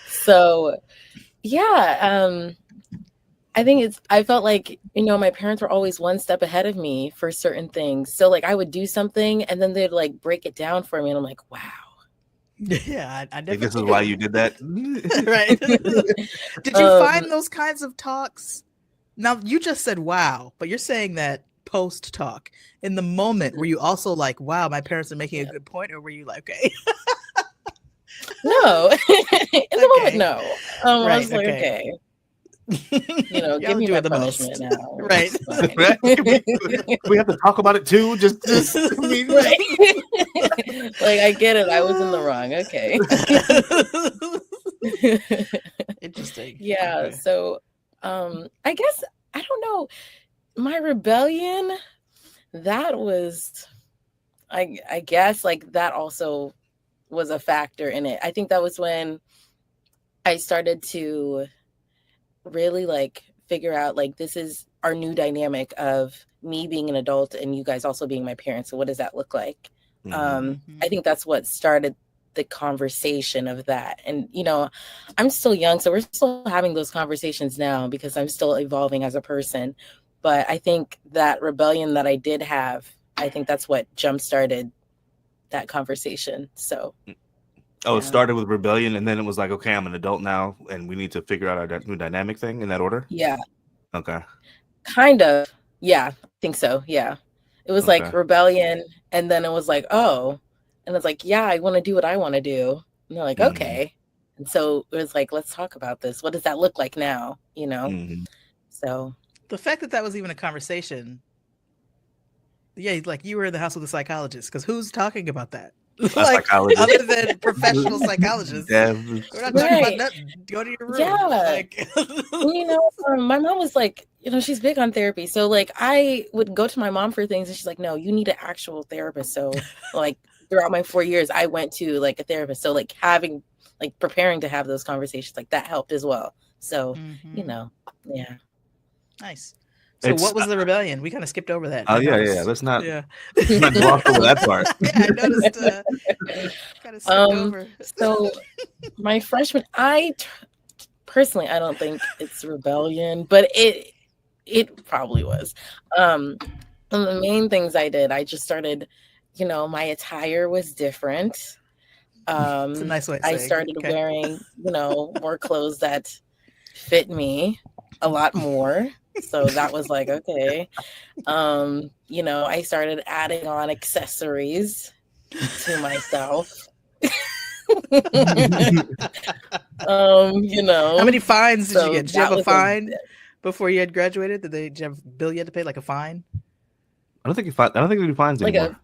So, yeah, I think I felt like, you know, my parents were always one step ahead of me for certain things. So like I would do something and then they'd like break it down for me. And I'm like, wow. Yeah, I think this is why you did that. Right. Did you find those kinds of talks? Now you just said, wow, but you're saying that post talk. In the moment, were you also like, wow, my parents are making a good point? Or were you like, okay. No. In the moment, no. Right, I was like, okay. You know, give me my punishment now. Right. We have to talk about it too. Just I mean, right. Like I get it. I was in the wrong. Okay. Interesting. Yeah. Okay. So I guess I don't know. My rebellion, that was I guess like that also was a factor in it. I think that was when I started to really like figure out like this is our new dynamic of me being an adult and you guys also being my parents. So what does that look like? I think that's what started the conversation of that. And, you know, I'm still young, so we're still having those conversations now because I'm still evolving as a person. But I think that rebellion that I did have, I think that's what jump-started that conversation. So it started with rebellion, and then it was like, okay, I'm an adult now, and we need to figure out our new dynamic thing in that order? Yeah. Okay. Kind of. Yeah, I think so. Yeah. It was like rebellion, and then it was like, oh, and it's like, yeah, I want to do what I want to do. And they're like, okay. And so it was like, let's talk about this. What does that look like now? You know? So the fact that was even a conversation. Yeah, like you were in the house with a psychologist, because who's talking about that? Like other than professional psychologists. Yeah. We're not talking about nothing. Go to your room. Yeah. Like, you know, my mom was like, you know, she's big on therapy. So like I would go to my mom for things and she's like, no, you need an actual therapist. So like throughout my 4 years, I went to like a therapist. So like preparing to have those conversations, like that helped as well. So, you know, yeah. Nice. So what was the rebellion? We kind of skipped over that. Oh, yeah. Let's not gloss over that part. Yeah, I noticed. Kind of skipped over. So my freshman, personally, I don't think it's rebellion, but it probably was. One of the main things I did, I just started, you know, my attire was different. It's a nice way to I started wearing, you know, more clothes that fit me a lot more. So that was like, okay. You know, I started adding on accessories to myself. You know. How many fines did you get? Did you have a fine before you had graduated? Did you have a bill you had to pay, like a fine? I don't think they do fines anymore.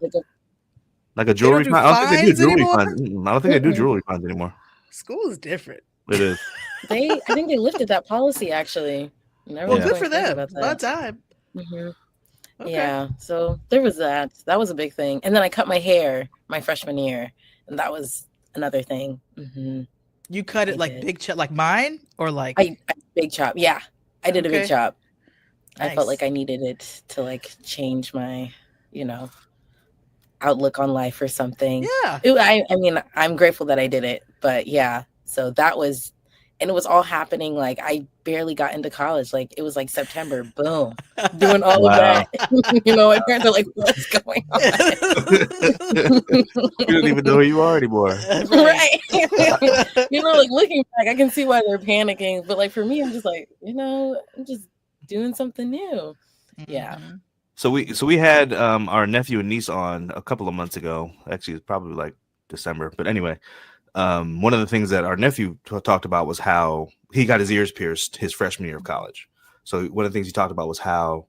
Like a jewelry fine? I don't think they do jewelry fines. I don't think they do jewelry fines anymore. School is different. It is. I think they lifted that policy actually. Well, good for them. About time. Okay. Yeah. So there was that. That was a big thing. And then I cut my hair my freshman year, and that was another thing. You cut it like big chop, like mine, or like I big chop. Yeah, I did a big chop. Nice. I felt like I needed it to like change my, you know, outlook on life or something. Yeah. I mean, I'm grateful that I did it, but yeah. So that was. And it was all happening. Like, I barely got into college. Like, it was like September, boom, doing all of that. My parents are like, what's going on? You don't even know who you are anymore. Right. Like, looking back, I can see why they're panicking. But like, for me, I'm just like, I'm just doing something new. Yeah. So we had our nephew and niece on a couple of months ago. Actually, it's probably like December. But anyway, one of the things that our nephew talked about was how he got his ears pierced his freshman year of college. So one of the things he talked about was how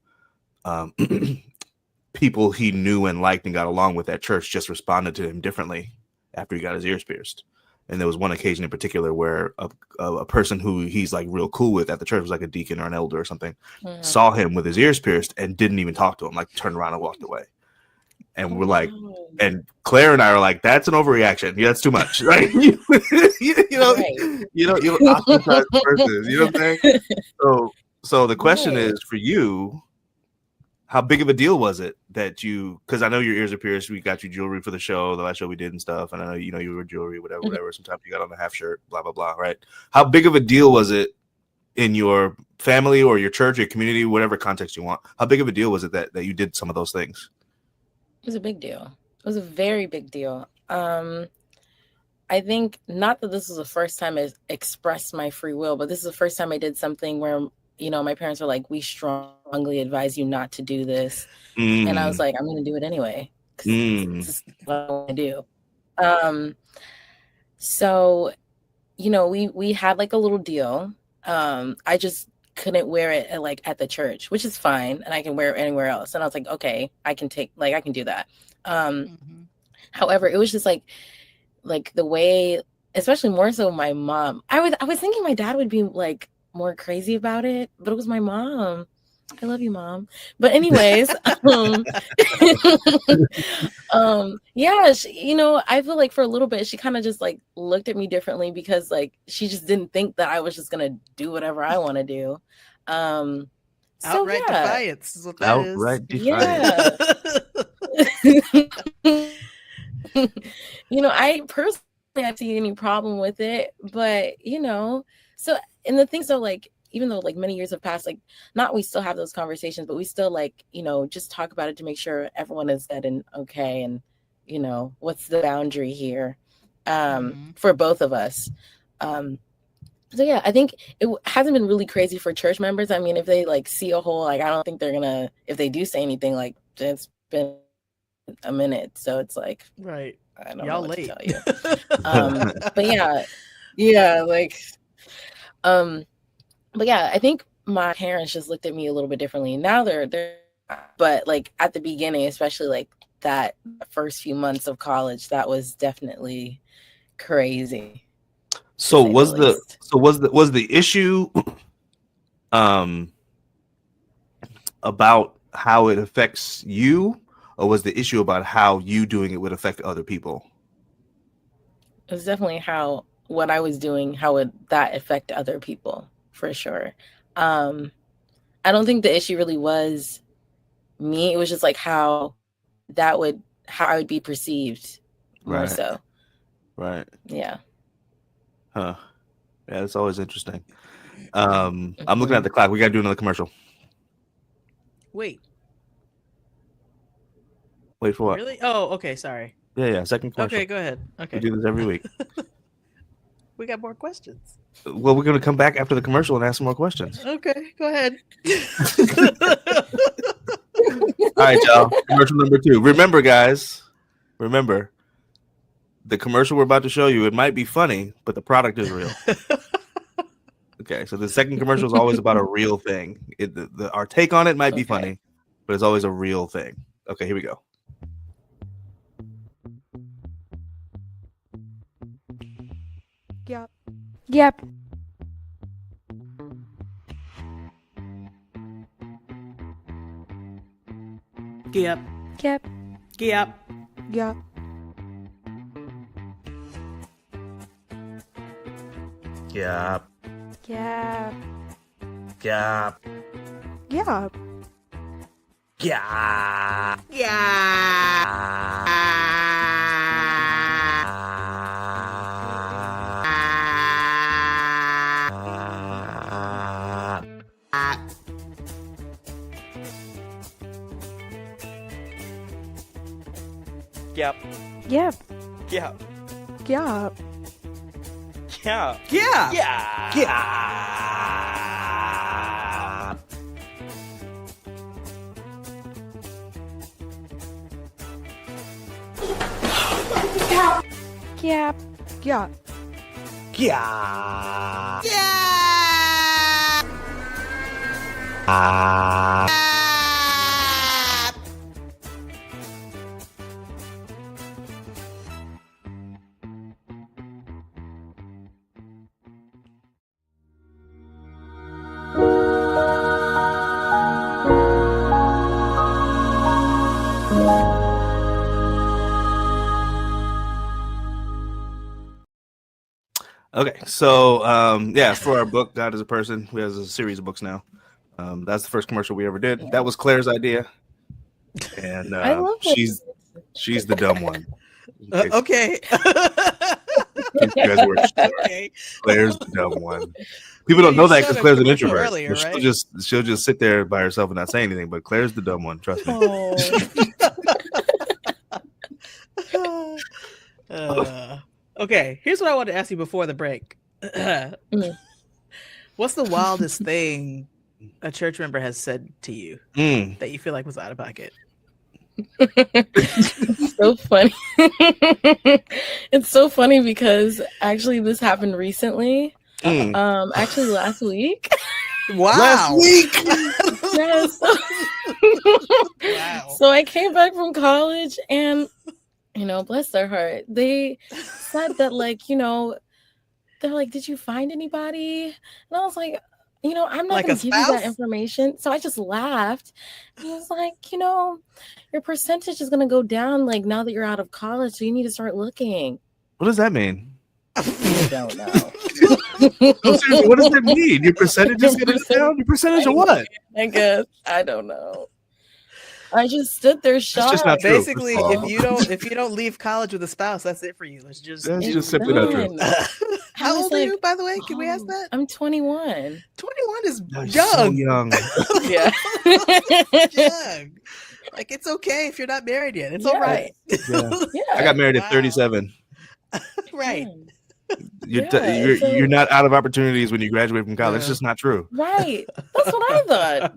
people he knew and liked and got along with at church just responded to him differently after he got his ears pierced. And there was one occasion in particular where a person who he's like real cool with at the church, was like a deacon or an elder or something, saw him with his ears pierced and didn't even talk to him, like turned around and walked away. And we're like, and Claire and I are like, that's an overreaction. Yeah, that's too much, right? you ostracize the person. You know what I'm saying? So the question is for you, how big of a deal was it that you, because I know your ears are pierced, we got you jewelry for the show, the last show we did and stuff, and I know you were jewelry, whatever. Sometimes you got on a half shirt, blah, blah, blah, right? How big of a deal was it in your family or your church, your community, whatever context you want? How big of a deal was it that you did some of those things? It was a big deal. It was a very big deal. I think not that this was the first time I expressed my free will, but this is the first time I did something where, my parents were like, we strongly advise you not to do this. And I was like, I'm going to do it anyway. This is what I want to do. So, we had like a little deal. I just couldn't wear it at the church, which is fine. And I can wear it anywhere else. And I was like, okay, I can do that. However, it was just like the way, especially more so my mom, I was thinking my dad would be like more crazy about it, but it was my mom. I love you, Mom. But anyways, yeah, I feel like for a little bit, she kind of just like looked at me differently because like she just didn't think that I was just gonna do whatever I want to do. Outright defiance is what that is. Outright defiance. Yeah. I personally don't see any problem with it, but so and the thing, so like even though like many years have passed, like not we still have those conversations, but we still like just talk about it to make sure everyone is good and okay, and what's the boundary here for both of us. So yeah, I think it hasn't been really crazy for church members. I mean, if they like see a hole, like I don't think they're gonna, if they do say anything, like it's been a minute, so it's like, right, I don't y'all know what late. to tell you. But yeah, I think my parents just looked at me a little bit differently. Now they're but like at the beginning, especially like that first few months of college, that was definitely crazy. So was the issue about how it affects you, or was the issue about how you doing it would affect other people? It was definitely how what I was doing, how would that affect other people, for sure. I don't think the issue really was me. It was just like how I would be perceived more so. Right. Yeah. Huh. Yeah, that's always interesting. I'm looking at the clock. We got to do another commercial. Wait for what? Really? Oh, okay. Sorry. Yeah. Second commercial. Okay, go ahead. Okay. We do this every week. We got more questions. Well, we're going to come back after the commercial and ask some more questions. Okay, go ahead. All right, y'all. Commercial number 2. Remember, guys. The commercial we're about to show you, it might be funny, but the product is real. Okay, so the second commercial is always about a real thing. Our take on it might be funny, but it's always a real thing. Okay, here we go. Yep. Yep. Yep. Yep. Yep. Yep. Yeah. Yeah. Yeah. Yep. Yep. Okay, so yeah, for our book, God is a Person, we have a series of books now. That's the first commercial we ever did. That was Claire's idea, and I love it. she's the dumb one. Okay. In case you guys weren't sure. Okay. Claire's the dumb one. People don't know that because showed a Claire's an commercial introvert. earlier, So right? she'll just sit there by herself and not say anything. But Claire's the dumb one. Trust me. Okay, here's what I wanted to ask you before the break. What's the wildest thing a church member has said to you that you feel like was out of pocket? So funny. It's so funny because actually this happened recently. Actually last week. Wow. Last week. Yes. Wow. So I came back from college and, bless their heart, they said that, they're like, did you find anybody? And I was like, I'm not Like going a to give you that spouse? information. So I just laughed. And I was like, your percentage is going to go down, now that you're out of college. So you need to start looking. What does that mean? I don't know. No, seriously, what does that mean? Your percentage is going to go down? Your percentage of what? I guess. I don't know. I just stood there shocked. just not true. Basically, if you don't leave college with a spouse, that's it for you. That's just simply not true. How I was old are like, you, by the way? Can we ask that? I'm 21. 21 is You're young. so young. Yeah. Young. Like, it's okay if you're not married yet. It's all right. Yeah. Yeah. I got married at Wow. 37. Right. You're not out of opportunities when you graduate from college. It's just not true. Right. That's what I thought.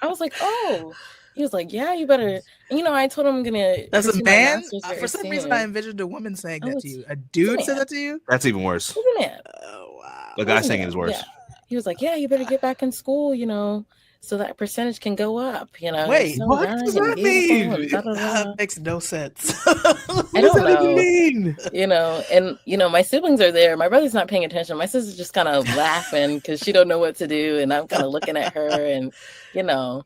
I was like, oh. He was like, yeah, you better. I told him I'm gonna. That's pursue a my man. master's very For some reason, soon. I envisioned a woman saying Oh, that to it's- you. A dude it's a said man. that to you. That's even worse. He's a man. Oh wow. The guy He's a saying it man. is worse. Yeah. He was like, yeah, you better get back in school, so that percentage can go up. Wait, so what young does and that mean? beautiful and da, da, da. That makes no sense. What I does don't that even know. mean? And my siblings are there. My brother's not paying attention. My sister's just kind of laughing because she don't know what to do, and I'm kind of looking at her, and yeah.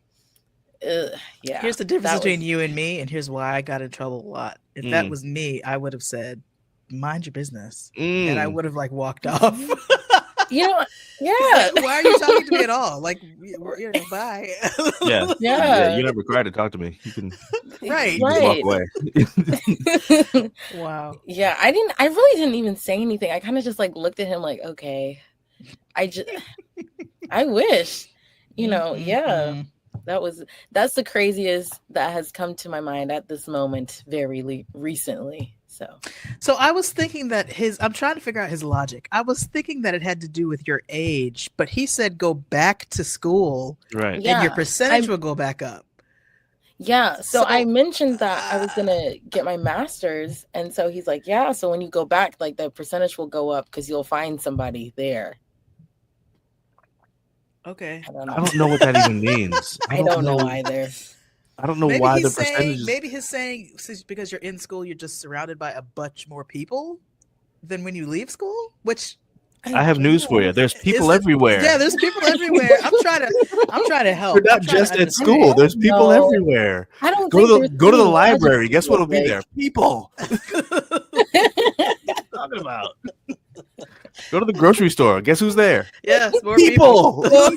Here's the difference that between was- you and me, and here's why I got in trouble a lot. If that was me, I would have said, "Mind your business," and I would have walked off. yeah. Why are you talking to me at all? Bye. Yeah. Yeah. You're not required to talk to me. You can Right. just walk Right. away. Wow. Yeah, I really didn't even say anything. I kind of just looked at him like, okay. I wish, yeah. That's the craziest that has come to my mind at this moment very recently. So I was thinking that I'm trying to figure out his logic. I was thinking that it had to do with your age, but he said go back to school Right. and Yeah, your percentage will go back up. Yeah, so So- I mentioned that I was gonna get my master's, and so he's like, yeah, so when you go back, the percentage will go up because you'll find somebody there. Okay. I don't know. I don't know what that even means. I don't know either. I don't know Maybe why the he's percentage saying, is. maybe he's saying since because you're in school, you're just surrounded by a bunch more people than when you leave school, which I have news for you. There's people Is it- everywhere. yeah, there's people everywhere. I'm trying to help. You're not I'm trying just to at school. understand. There's people No. everywhere. I don't Go to think the there's go to the any logic library. to Guess it, what'll be like- there? People. What are you talking about? Go to the grocery store. Guess who's there? Yes, more People. people.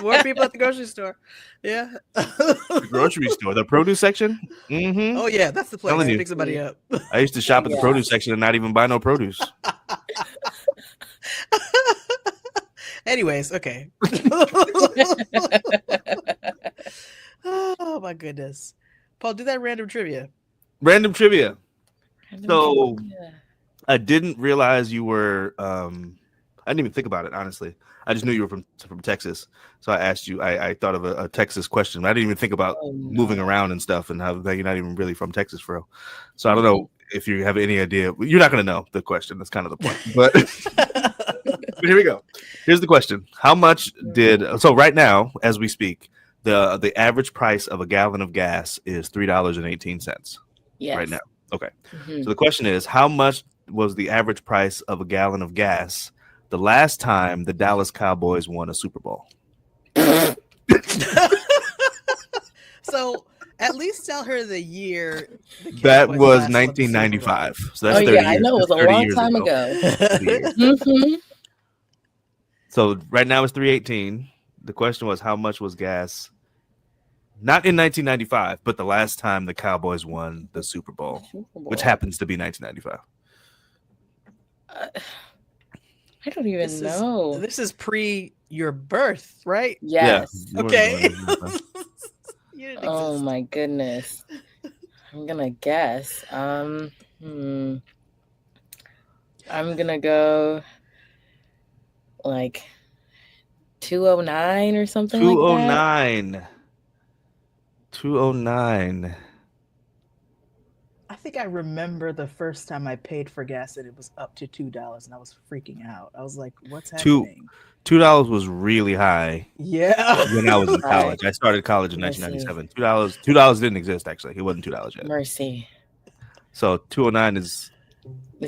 More people at the grocery store. Yeah. The grocery store, the produce section. Mm-hmm. Oh yeah, that's the place Telling to you. pick somebody up. I used to shop at the Yeah. produce section and not even buy no produce. Anyways, okay. Oh my goodness. Paul, do that random trivia. Random trivia. So I didn't realize you were. I didn't even think about it, honestly. I just knew you were from Texas, so I asked you. I thought of a Texas question. I didn't even think about moving around and stuff, and how like, you're not even really from Texas, bro. So I don't know if you have any idea. You're not going to know the question. That's kind of the point. But, but here we go. Here's the question: How much did so right now, as we speak, the average price of a gallon of gas is $3.18 right now? Okay. So the question is, how much was the average price of a gallon of gas the last time the Dallas Cowboys won a Super Bowl? So at least tell her the year. That was 1995. So that's 30 years. I know. It was a long time ago. So right now it's 318. The question was, how much was gas? Not in 1995, but the last time the Cowboys won the Super Bowl, which happens to be 1995. I don't even know. This is pre your birth, right? Yes. Yeah, okay. Oh my goodness. I'm gonna guess. I'm gonna go like 209 or something like that. 209. I think I remember the first time I paid for gas and it was up to $2 and I was freaking out. I was like, what's happening? $2 was really high. Yeah. When I was in college. I started college in 1997. $2 didn't exist, actually. It wasn't $2 yet. Mercy. So 209 is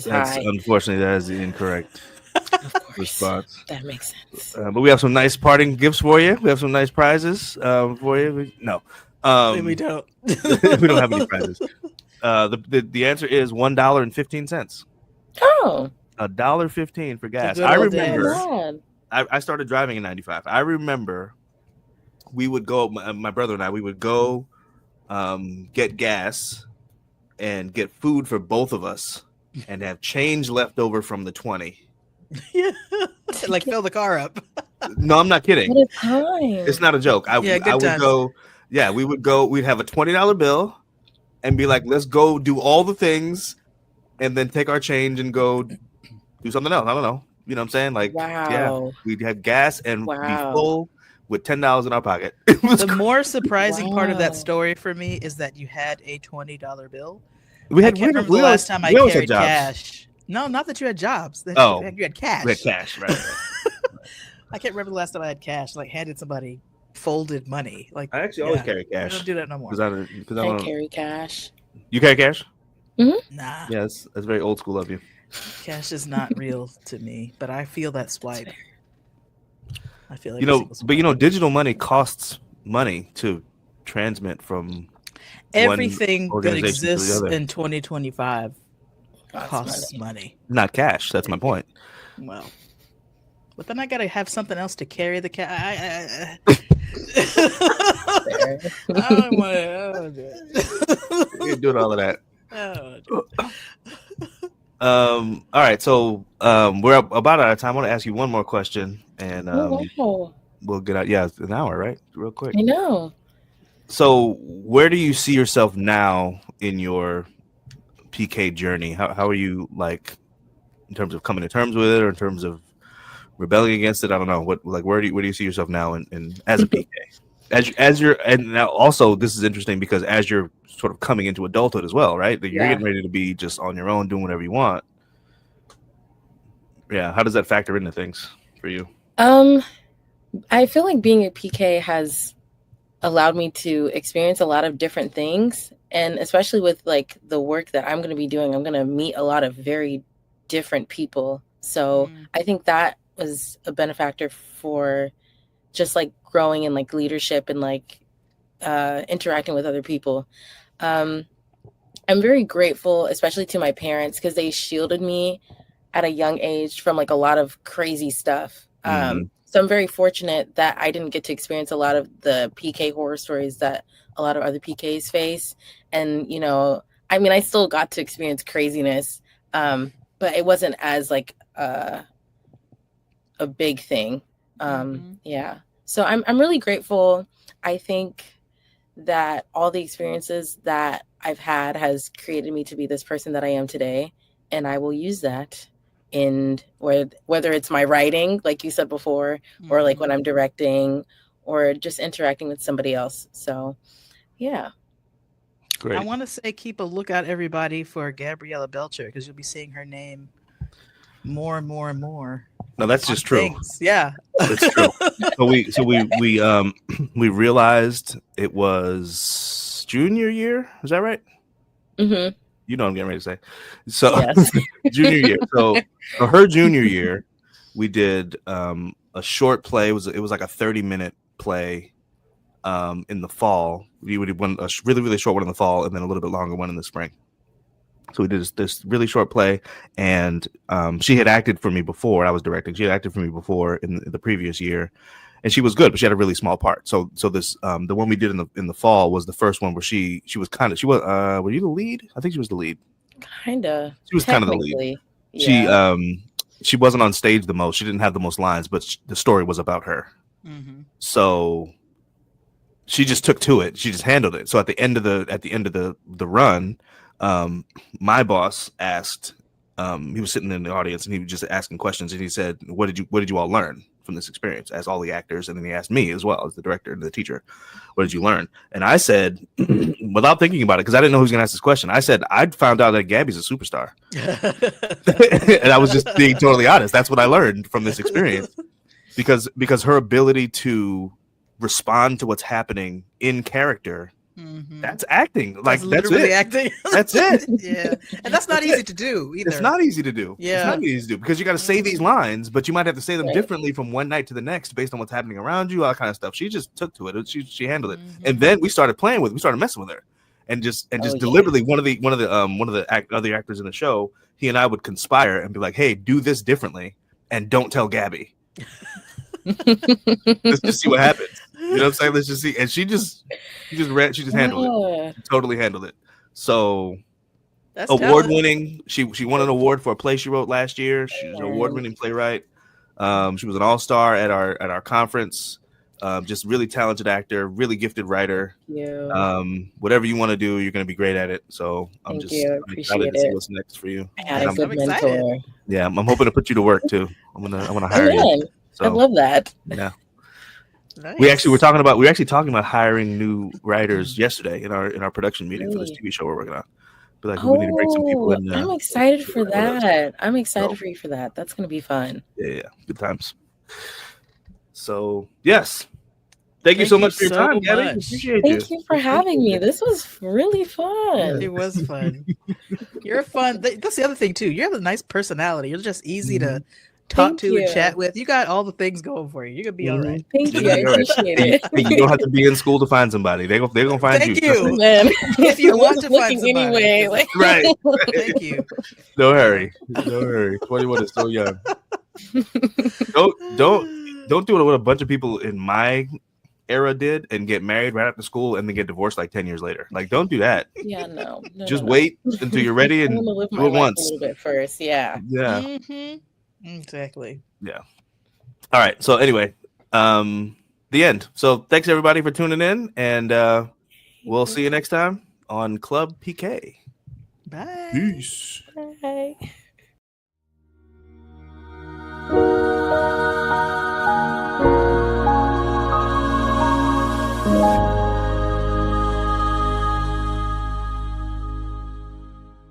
high. Unfortunately, that is the incorrect response. That makes sense. But we have some nice parting gifts for you. We have some nice prizes for you. No. We don't. We don't have any prizes. The answer is $1.15. Oh. $1.15 for gas. I remember I started driving in 95. I remember we would go, my brother and I, we would go get gas and get food for both of us and have change left over from the 20. Yeah. Like fill the car up. No, I'm not kidding. What a time. It's not a joke. I would go. Yeah, we would go. We'd have a $20 bill and be like, let's go do all the things and then take our change and go do something else. I don't know. You know what I'm saying? Like, yeah, we'd have gas and be full with $10 in our pocket. The more surprising part of that story for me is that you had a $20 bill. I can't remember the last time I carried cash. No, not that you had jobs. You had cash. We had cash, right. I can't remember the last time I had cash. Like handed somebody folded money. Like I actually always carry cash. I don't do that no more. Because I carry cash. You carry cash? Mm-hmm. Nah. Yeah, that's very old school of you. Cash is not real to me, but I feel that swipe. I feel like digital money costs money to transmit from everything that exists in 2025 costs money. Not cash. That's my point. Well, but then I gotta have something else to carry the cash. I don't want to. You're doing all of that. All right, so we're about out of time. I want to ask you one more question, and we'll get out. Yeah, it's an hour, right? Real quick. I know. So, where do you see yourself now in your PK journey? How are you, like, in terms of coming to terms with it, or in terms of rebelling against it? I don't know. Where do you see yourself now in as a PK? As you're, and now also this is interesting because as you're sort of coming into adulthood as well, right? That you're getting ready to be just on your own, doing whatever you want. Yeah, how does that factor into things for you? I feel like being a PK has allowed me to experience a lot of different things, and especially with like the work that I'm going to be doing, I'm going to meet a lot of very different people. So I think that was a benefactor for just like growing in like leadership and like interacting with other people. I'm very grateful, especially to my parents, because they shielded me at a young age from like a lot of crazy stuff. So I'm very fortunate that I didn't get to experience a lot of the PK horror stories that a lot of other PKs face. And, you know, I mean, I still got to experience craziness, but it wasn't as like a big thing. Yeah. So I'm really grateful. I think that all the experiences that I've had has created me to be this person that I am today. And I will use that in whether it's my writing, like you said before, or like when I'm directing or just interacting with somebody else. So, yeah. Great. I want to say keep a lookout, everybody, for Gabriella Belcher, because you'll be seeing her name more and more and more. No, that's just true. Things. Yeah, That's true. So we realized it was junior year. Is that right? Mm-hmm. You know what I'm getting ready to say. So Yes. junior year. So for her junior year, we did a short play. It was like a 30-minute play in the fall. We would one a really, really short one in the fall and then a little bit longer one in the spring. So we did this really short play, and she had acted for me before. I was directing. She had acted for me before in the previous year, and she was good, but she had a really small part. So this the one we did in the fall was the first one where she was were you the lead? I think she was the lead. Kinda. She was kind of the lead. Yeah. She wasn't on stage the most. She didn't have the most lines, but the story was about her. So she just took to it. She just handled it. So at the end of the run, my boss asked, he was sitting in the audience and he was just asking questions, and he said, what did you all learn from this experience? As all the actors, and then he asked me as well as the director and the teacher, what did you learn? And I said, without thinking about it, because I didn't know who was going to ask this question, I said, I found out that Gabby's a superstar. And I was just being totally honest. That's what I learned from this experience, because her ability to respond to what's happening in character, that's acting. Like that's it. Acting. That's it. Yeah, and that's not easy to do either. It's not easy to do. Yeah, it's not easy to do because you got to say these lines, but you might have to say them differently from one night to the next based on what's happening around you, all that kind of stuff. She just took to it. She handled it, and then we started messing with her, and just deliberately one of the other actors in the show, he and I would conspire and be like, hey, do this differently and don't tell Gabby. Let's just see what happens. You know what I'm saying? Let's just see. And she just handled it. Totally handled it. So that's award winning. She won an award for a play she wrote last year. She's an award winning playwright. She was an all-star at our conference. Just really talented actor, really gifted writer. Whatever you want to do, you're going to be great at it. So I'm excited to see what's next for you. I'm excited. Yeah, I'm hoping to put you to work too. I want to hire you. So, I love that. Yeah. Nice. We were talking about hiring new writers yesterday in our production meeting for this TV show we're working on. But like, we need to bring some people in. I'm excited for that. I'm excited for you for that. That's going to be fun. Yeah, good times. So yes, thank you so much for your time, Gabby. Appreciate Thank you for having me. This was really fun. It was fun. You're fun. That's the other thing too. You have a nice personality. You're just easy to talk to and chat with. You got all the things going for you. You're gonna be all right. Thank you. I appreciate it. You don't have to be in school to find somebody. They're gonna find you. Thank you. Man. If you want to find somebody, anyway. Right. Thank you. No hurry. 21 is so young. Don't do what a bunch of people in my era did and get married right after school and then get divorced like 10 years later. Like, don't do that. Yeah, no. Just wait until you're ready and live do it once. A little bit first. Yeah. Yeah. Exactly. Yeah. All right. So anyway, the end. So thanks everybody for tuning in, and we'll see you next time on Club PK. Bye. Peace. Bye.